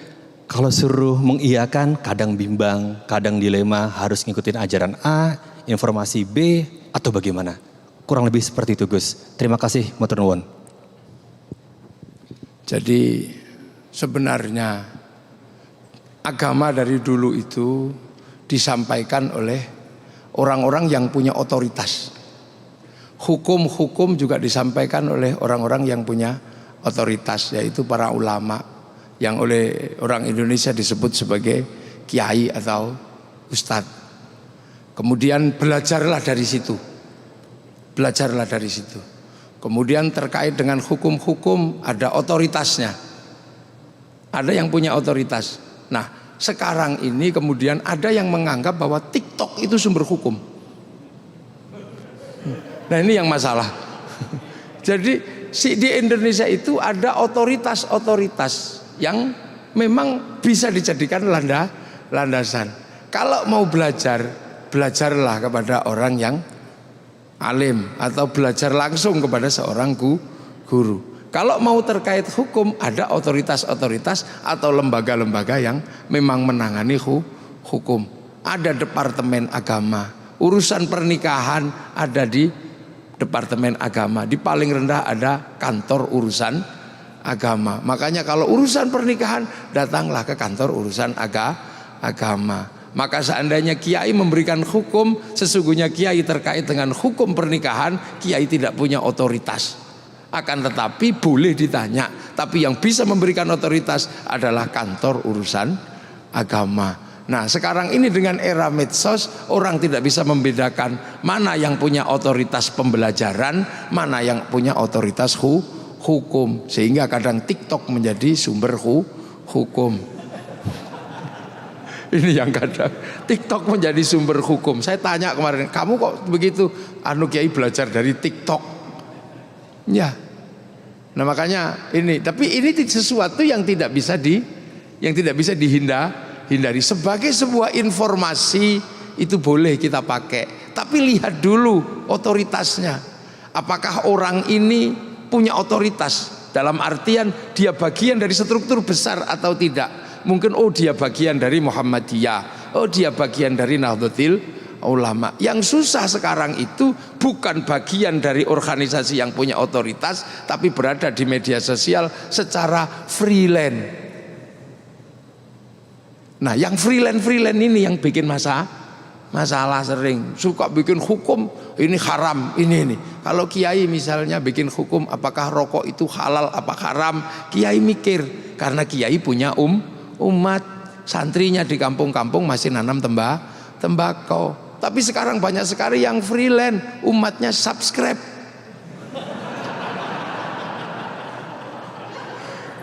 kalau suruh mengiyakan kadang bimbang, kadang dilema harus ngikutin ajaran A, informasi B, atau bagaimana. Kurang lebih seperti itu Gus. Terima kasih, matur nuwun. Jadi sebenarnya agama dari dulu itu disampaikan oleh orang-orang yang punya otoritas. Hukum-hukum juga disampaikan oleh orang-orang yang punya otoritas, yaitu para ulama yang oleh orang Indonesia disebut sebagai kiai atau ustadz. Kemudian belajarlah dari situ. Belajarlah dari situ. Kemudian terkait dengan hukum-hukum ada otoritasnya. Ada yang punya otoritas. Nah, sekarang ini kemudian ada yang menganggap bahwa TikTok itu sumber hukum. Nah, ini yang masalah. Jadi di Indonesia itu ada otoritas-otoritas yang memang bisa dijadikan landasan. Kalau mau belajar, belajarlah kepada orang yang alim atau belajar langsung kepada seorang guru. Kalau mau terkait hukum, ada otoritas-otoritas atau lembaga-lembaga yang memang menangani hukum. Ada departemen agama, urusan pernikahan ada di departemen agama. Di paling rendah ada kantor urusan agama. Makanya kalau urusan pernikahan, datanglah ke kantor urusan agama. Maka seandainya kiai memberikan hukum, sesungguhnya kiai terkait dengan hukum pernikahan, kiai tidak punya otoritas. Akan tetapi boleh ditanya, tapi yang bisa memberikan otoritas adalah kantor urusan agama. Nah, sekarang ini dengan era medsos, orang tidak bisa membedakan mana yang punya otoritas pembelajaran, mana yang punya otoritas hukum. Sehingga kadang TikTok menjadi sumber hukum. Ini yang kadang TikTok menjadi sumber hukum. Saya tanya kemarin, kamu kok begitu? Kiai belajar dari TikTok. Ya. Nah, makanya ini, tapi ini sesuatu yang tidak bisa dihindari. Sebagai sebuah informasi itu boleh kita pakai, tapi lihat dulu otoritasnya. Apakah orang ini punya otoritas dalam artian dia bagian dari struktur besar atau tidak? Mungkin dia bagian dari Muhammadiyah, dia bagian dari Nahdlatul Ulama. Yang susah sekarang itu bukan bagian dari organisasi yang punya otoritas, tapi berada di media sosial secara freelance. Nah, yang freelance ini yang bikin masalah sering. Suka bikin hukum, ini haram, ini. Kalau kiai misalnya bikin hukum apakah rokok itu halal apa haram, kiai mikir. Karena kiai punya umat, santrinya di kampung-kampung masih nanam tembakau. Tapi sekarang banyak sekali yang freelance, umatnya subscribe.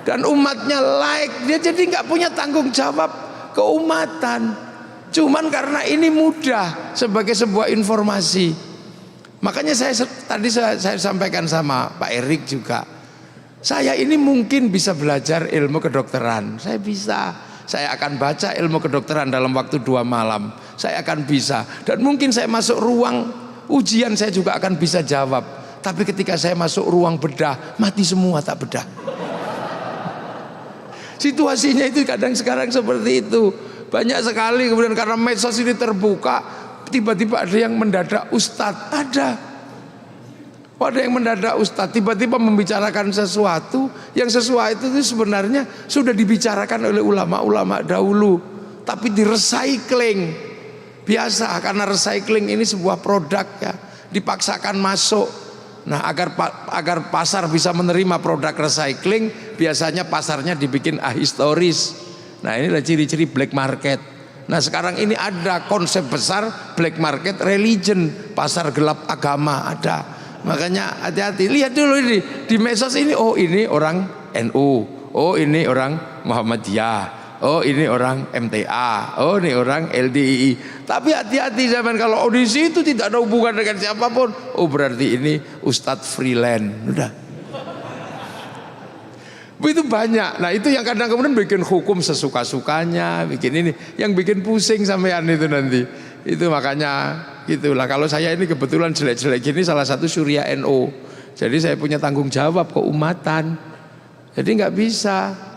Dan umatnya like, dia jadi nggak punya tanggung jawab keumatan. Cuman karena ini mudah sebagai sebuah informasi. Makanya tadi saya sampaikan sama Pak Erik juga. Saya ini mungkin bisa belajar ilmu kedokteran. Saya akan baca ilmu kedokteran dalam waktu 2 malam. Saya akan bisa. Dan mungkin saya masuk ruang ujian saya juga akan bisa jawab. Tapi ketika saya masuk ruang bedah, mati semua tak bedah. Situasinya itu kadang sekarang seperti itu. Banyak sekali kemudian karena medsos ini terbuka, tiba-tiba ada yang mendadak ustadz. Ada yang mendadak ustadz, tiba-tiba membicarakan sesuatu yang sesuatu itu sebenarnya sudah dibicarakan oleh ulama-ulama dahulu, tapi di-recycling. Biasa, karena recycling ini sebuah produk ya, dipaksakan masuk. Nah, agar pasar bisa menerima produk recycling, biasanya pasarnya dibikin ahistoris. Nah, inilah ciri-ciri black market. Nah, sekarang ini ada konsep besar black market religion, pasar gelap agama ada. Makanya hati-hati, lihat dulu ini di medsos ini, ini orang NU, ini orang Muhammadiyah, Oh ini orang MTA, oh ini orang LDII. Tapi hati-hati zaman kalau audisi itu tidak ada hubungan dengan siapapun. Oh berarti ini Ustadz freelance. Udah. Itu banyak. Nah itu yang kadang kemudian bikin hukum sesuka-sukanya, bikin ini, yang bikin pusing sampean itu nanti. Itu makanya gitulah. Kalau saya ini kebetulan jelek-jelek gini salah satu Surya NO. Jadi saya punya tanggung jawab keumatan. Jadi nggak bisa.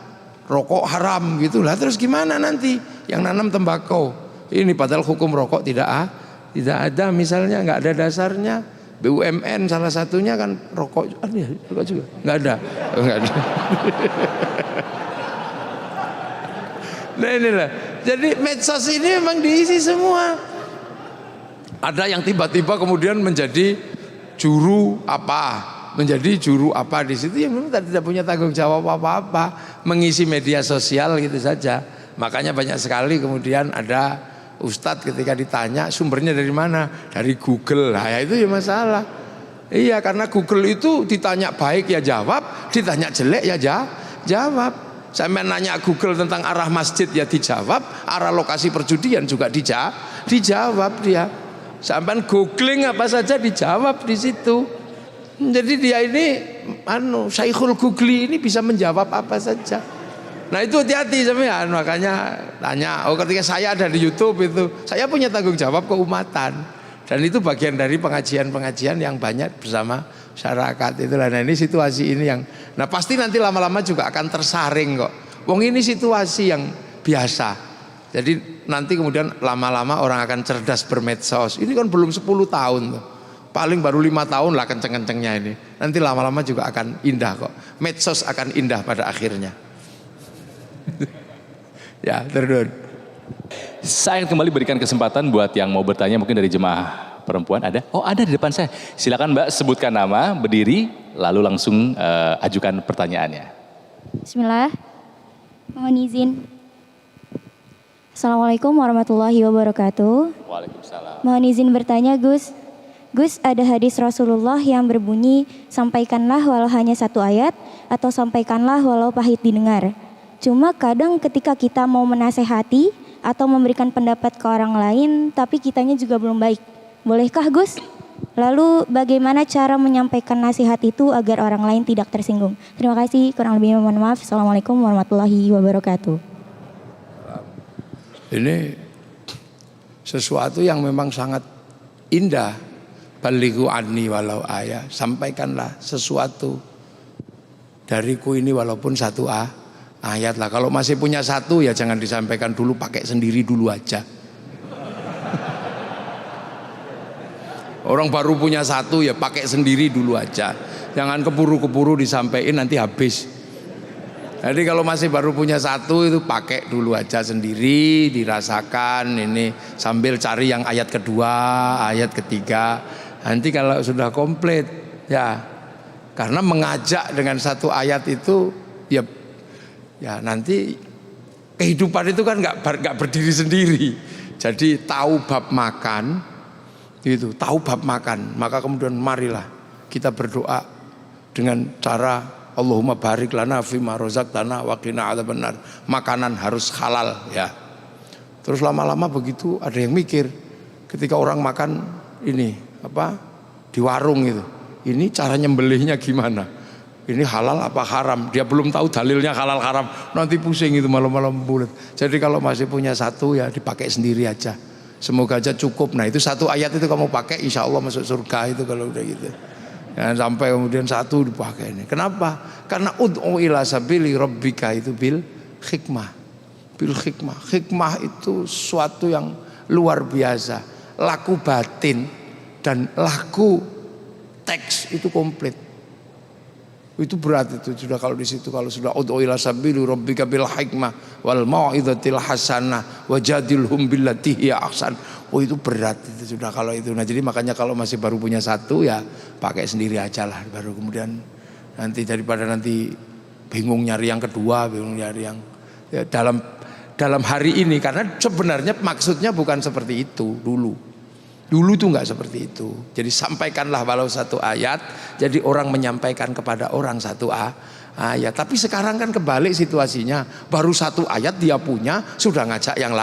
Rokok haram gitulah, terus gimana nanti yang nanam tembakau ini padahal hukum rokok tidak ada, misalnya nggak ada dasarnya. BUMN salah satunya kan rokok juga nggak ada. Nah inilah, jadi medsos ini memang diisi semua. Ada yang tiba-tiba kemudian menjadi juru apa di situ yang memang tidak punya tanggung jawab apa-apa, mengisi media sosial gitu saja. Makanya banyak sekali kemudian ada ustadz ketika ditanya sumbernya dari mana, dari Google. Nah ya itu ya masalah. Iya karena Google itu ditanya baik ya jawab, ditanya jelek ya jawab. Sampai nanya Google tentang arah masjid ya dijawab, arah lokasi perjudian juga dijawab dia. Sampai googling apa saja dijawab di situ. Jadi dia ini Syekhul Googli ini bisa menjawab apa saja. Nah itu hati-hati sampean, makanya tanya. Oh ketika saya ada di YouTube itu, saya punya tanggung jawab keumatan. Dan itu bagian dari pengajian-pengajian yang banyak bersama masyarakat itu. Nah ini situasi ini yang, nah pasti nanti lama-lama juga akan tersaring kok. Wong ini situasi yang biasa. Jadi nanti kemudian lama-lama orang akan cerdas bermedsos. Ini kan belum 10 tahun tuh. Paling baru 5 tahun lah kenceng-kencengnya ini. Nanti lama-lama juga akan indah kok. Medsos akan indah pada akhirnya. Ya, terus. Saya akan kembali berikan kesempatan buat yang mau bertanya mungkin dari jemaah perempuan ada. Oh ada di depan saya. Silakan Mbak sebutkan nama, berdiri, lalu langsung ajukan pertanyaannya. Bismillah. Mohon izin. Assalamualaikum warahmatullahi wabarakatuh. Waalaikumsalam. Mohon izin bertanya Gus. Gus, ada hadis Rasulullah yang berbunyi, sampaikanlah walau hanya 1 ayat, atau sampaikanlah walau pahit didengar. Cuma kadang ketika kita mau menasehati, atau memberikan pendapat ke orang lain, tapi kitanya juga belum baik. Bolehkah Gus? Lalu bagaimana cara menyampaikan nasihat itu agar orang lain tidak tersinggung? Terima kasih, kurang lebihnya mohon maaf. Assalamualaikum warahmatullahi wabarakatuh. Ini sesuatu yang memang sangat indah. Balighu anni walau ayat, sampaikanlah sesuatu dariku ini walaupun 1 ayat lah. Kalau masih punya 1 ya jangan disampaikan dulu, pakai sendiri dulu aja. Orang baru punya 1 ya pakai sendiri dulu aja. Jangan keburu-keburu disampaikan nanti habis. Jadi kalau masih baru punya 1 itu pakai dulu aja sendiri, dirasakan ini sambil cari yang ayat kedua, ayat ketiga. Nanti kalau sudah komplit ya, karena mengajak dengan 1 ayat itu ya nanti kehidupan itu kan nggak berdiri sendiri. Jadi tahu bab makan gitu, tahu bab makan, maka kemudian marilah kita berdoa dengan cara Allahumma barik lana fima razaqtana wa qina adzabannar. Makanan harus halal ya. Terus lama-lama begitu ada yang mikir ketika orang makan ini di warung itu, ini cara nyembelihnya gimana? Ini halal apa haram? Dia belum tahu dalilnya halal haram. Nanti pusing itu malam-malam bulat. Jadi kalau masih punya 1 ya dipakai sendiri aja. Semoga aja cukup. Nah itu 1 ayat itu kamu pakai, insya Allah masuk surga itu kalau udah gitu. Jangan sampai kemudian 1 dipakai ini. Kenapa? Karena ud'u ila sabili rabbika itu bil hikmah. Bil hikmah. Hikmah itu suatu yang luar biasa. Laku batin dan laku teks itu komplit. Itu berat itu sudah kalau di situ, kalau sudah ud'u ila sabili rabbika bil hikmah wal mau'izatil hasanah wajadilhum billati hiya ahsan. Oh itu berat itu sudah kalau itu. Nah jadi makanya kalau masih baru punya 1 ya pakai sendiri aja lah, baru kemudian nanti daripada nanti bingung nyari yang kedua, bingung nyari yang ya, dalam hari ini, karena sebenarnya maksudnya bukan seperti itu dulu. Dulu tuh nggak seperti itu. Jadi sampaikanlah walau satu ayat. Jadi orang menyampaikan kepada orang satu ayat. Tapi sekarang kan kebalik situasinya. Baru satu ayat dia punya, sudah ngajak yang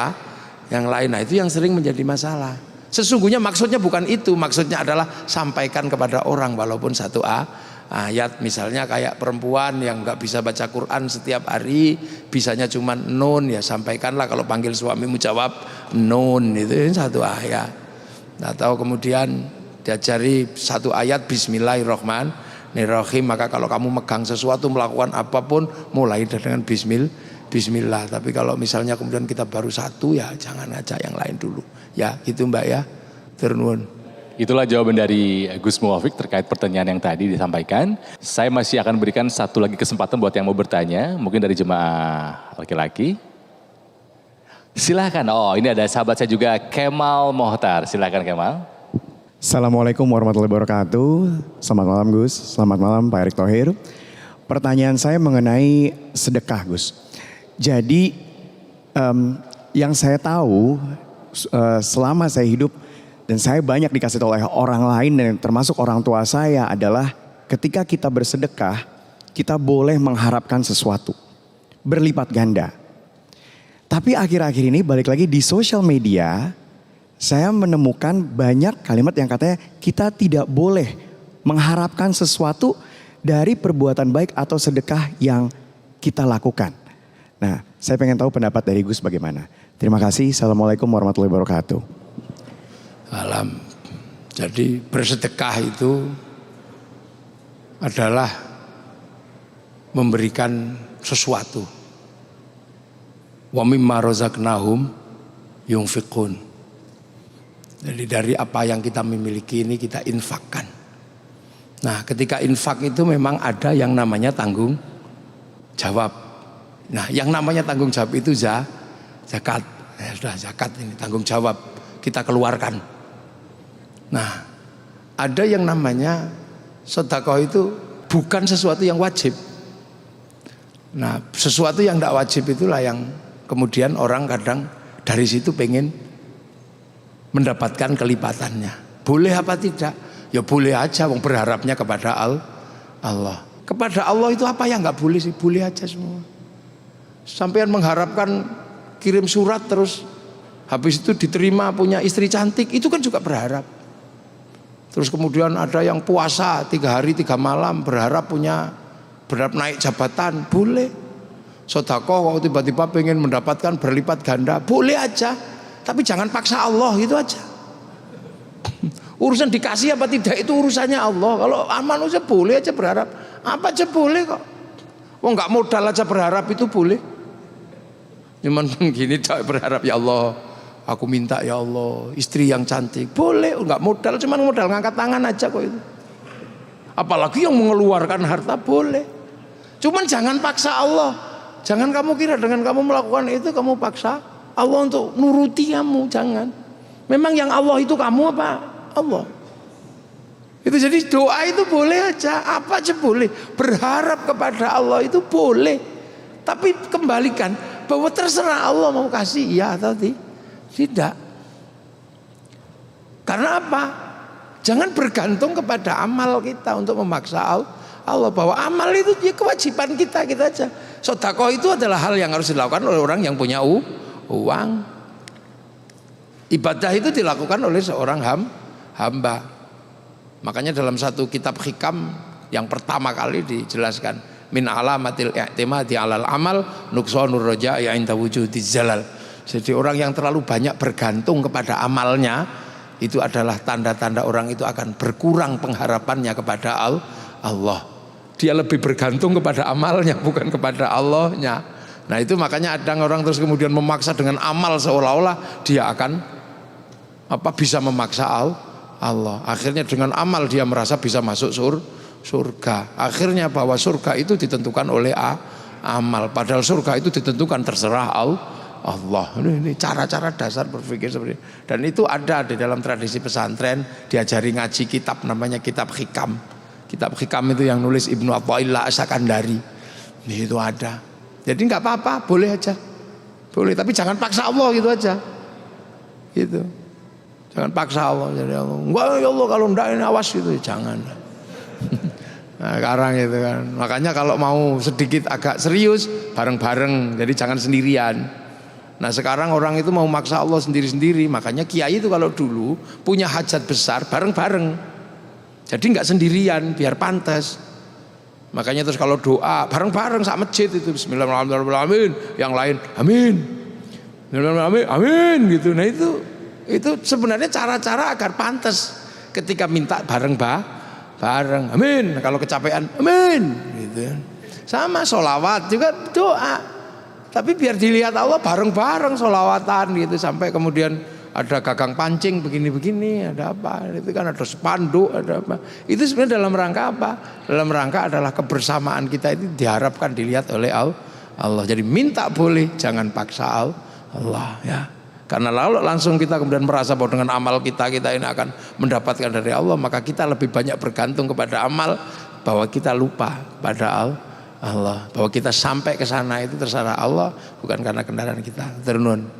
lain. Nah itu yang sering menjadi masalah. Sesungguhnya maksudnya bukan itu. Maksudnya adalah sampaikan kepada orang walaupun satu ayat. Misalnya kayak perempuan yang nggak bisa baca Quran setiap hari, bisanya cuma nun, ya sampaikanlah kalau panggil suamimu jawab nun, itu satu ayat. Atau kemudian diajari satu ayat Bismillahirrahmanirrahim, maka kalau kamu megang sesuatu, melakukan apapun, mulai dengan Bismillah. Tapi kalau misalnya kemudian kita baru satu, ya jangan ngajak yang lain dulu. Ya gitu Mbak ya. Turun. Itulah jawaban dari Gus Muwafiq terkait pertanyaan yang tadi disampaikan. Saya masih akan berikan satu lagi kesempatan buat yang mau bertanya, mungkin dari jemaah laki-laki. Silahkan, oh ini ada sahabat saya juga, Kemal Mohtar. Silahkan Kemal. Assalamualaikum warahmatullahi wabarakatuh. Selamat malam Gus, selamat malam Pak Erick Thohir. Pertanyaan saya mengenai sedekah Gus. Jadi yang saya tahu selama saya hidup dan saya banyak dikasih tahu oleh orang lain dan termasuk orang tua saya adalah ketika kita bersedekah, kita boleh mengharapkan sesuatu berlipat ganda. Tapi akhir-akhir ini balik lagi di sosial media, saya menemukan banyak kalimat yang katanya kita tidak boleh mengharapkan sesuatu dari perbuatan baik atau sedekah yang kita lakukan. Nah, saya pengen tahu pendapat dari Gus bagaimana. Terima kasih. Assalamualaikum warahmatullahi wabarakatuh. Alam. Jadi bersedekah itu adalah memberikan sesuatu. Wa mimma razaqnahum yunfiqun. Jadi dari apa yang kita memiliki ini kita infakkan. Nah, ketika infak itu memang ada yang namanya tanggung jawab. Nah, yang namanya tanggung jawab itu zakat. Ya, sudah zakat ini tanggung jawab kita keluarkan. Nah, ada yang namanya sedekah itu bukan sesuatu yang wajib. Nah, sesuatu yang tidak wajib itulah yang kemudian orang kadang dari situ pengen mendapatkan kelipatannya. Boleh apa tidak? Ya boleh aja, wong berharapnya kepada Allah. Kepada Allah itu apa yang nggak boleh sih? Boleh aja semua. Sampean mengharapkan kirim surat terus habis itu diterima punya istri cantik, itu kan juga berharap. Terus kemudian ada yang puasa 3 hari 3 malam berharap naik jabatan, boleh. Sedekah kalau tiba-tiba pengen mendapatkan berlipat ganda, boleh aja. Tapi jangan paksa Allah, gitu aja. Urusan dikasih apa tidak itu urusannya Allah. Kalau manusia boleh aja berharap, apa aja boleh kok. Wong nggak modal aja berharap itu boleh. Cuman gini berharap, ya Allah, aku minta ya Allah istri yang cantik, boleh. Nggak modal, cuman modal ngangkat tangan aja kok itu. Apalagi yang mengeluarkan harta, boleh. Cuman jangan paksa Allah. Jangan kamu kira dengan kamu melakukan itu kamu paksa Allah untuk nuruti kamu, jangan. Memang yang Allah itu kamu apa? Allah. Itu jadi doa itu boleh aja, apa aja boleh. Berharap kepada Allah itu boleh. Tapi kembalikan bahwa terserah Allah mau kasih ya atau tidak. Karena apa? Jangan bergantung kepada amal kita untuk memaksa Allah, bahwa amal itu ya kewajiban kita aja. Sedekah itu adalah hal yang harus dilakukan oleh orang yang punya uang. Ibadah itu dilakukan oleh seorang hamba. Makanya dalam satu kitab hikam yang pertama kali dijelaskan, min alamatil i'timadi alal amal nuqsanur raja'i 'inda wujudiz zalal. Jadi orang yang terlalu banyak bergantung kepada amalnya, itu adalah tanda-tanda orang itu akan berkurang pengharapannya kepada Allah. Dia lebih bergantung kepada amalnya bukan kepada Allahnya. Nah itu makanya ada orang terus kemudian memaksa dengan amal seolah-olah dia akan bisa memaksa Allah. Akhirnya dengan amal dia merasa bisa masuk surga. Akhirnya bahwa surga itu ditentukan oleh amal. Padahal surga itu ditentukan terserah Allah. Ini cara-cara dasar berpikir seperti ini. Dan itu ada di dalam tradisi pesantren, diajari ngaji kitab namanya kitab hikam. Kitab hikam itu yang nulis Ibnu Athaillah As-Sakandari. Itu ada. Jadi nggak apa-apa, boleh aja. Boleh, tapi jangan paksa Allah gitu aja. Gitu. Jangan paksa Allah. Jadi Allah, enggak ya Allah kalau enggak ini awas gitu, jangan. Nah sekarang itu kan. Makanya kalau mau sedikit agak serius bareng-bareng, jadi jangan sendirian. Nah sekarang orang itu mau maksa Allah sendiri-sendiri. Makanya kiai itu kalau dulu punya hajat besar bareng-bareng. Jadi enggak sendirian biar pantas. Makanya terus kalau doa bareng-bareng sak masjid itu bismillahirrahmanirrahim, yang lain amin. Amin, amin gitu. Nah itu sebenarnya cara-cara agar pantas ketika minta bareng amin. Kalau kecapean amin gitu. Sama sholawat juga doa, tapi biar dilihat Allah bareng-bareng sholawatan gitu. Sampai kemudian ada gagang pancing begini-begini, ada apa, itu kan ada spanduk, ada apa. Itu sebenarnya dalam rangka apa? Dalam rangka adalah kebersamaan kita itu diharapkan dilihat oleh Allah. Jadi minta boleh, jangan paksa Allah ya. Karena lalu langsung kita kemudian merasa bahwa dengan amal kita ini akan mendapatkan dari Allah, maka kita lebih banyak bergantung kepada amal, bahwa kita lupa pada Allah, bahwa kita sampai ke sana itu terserah Allah, bukan karena kendaraan kita. Terunun.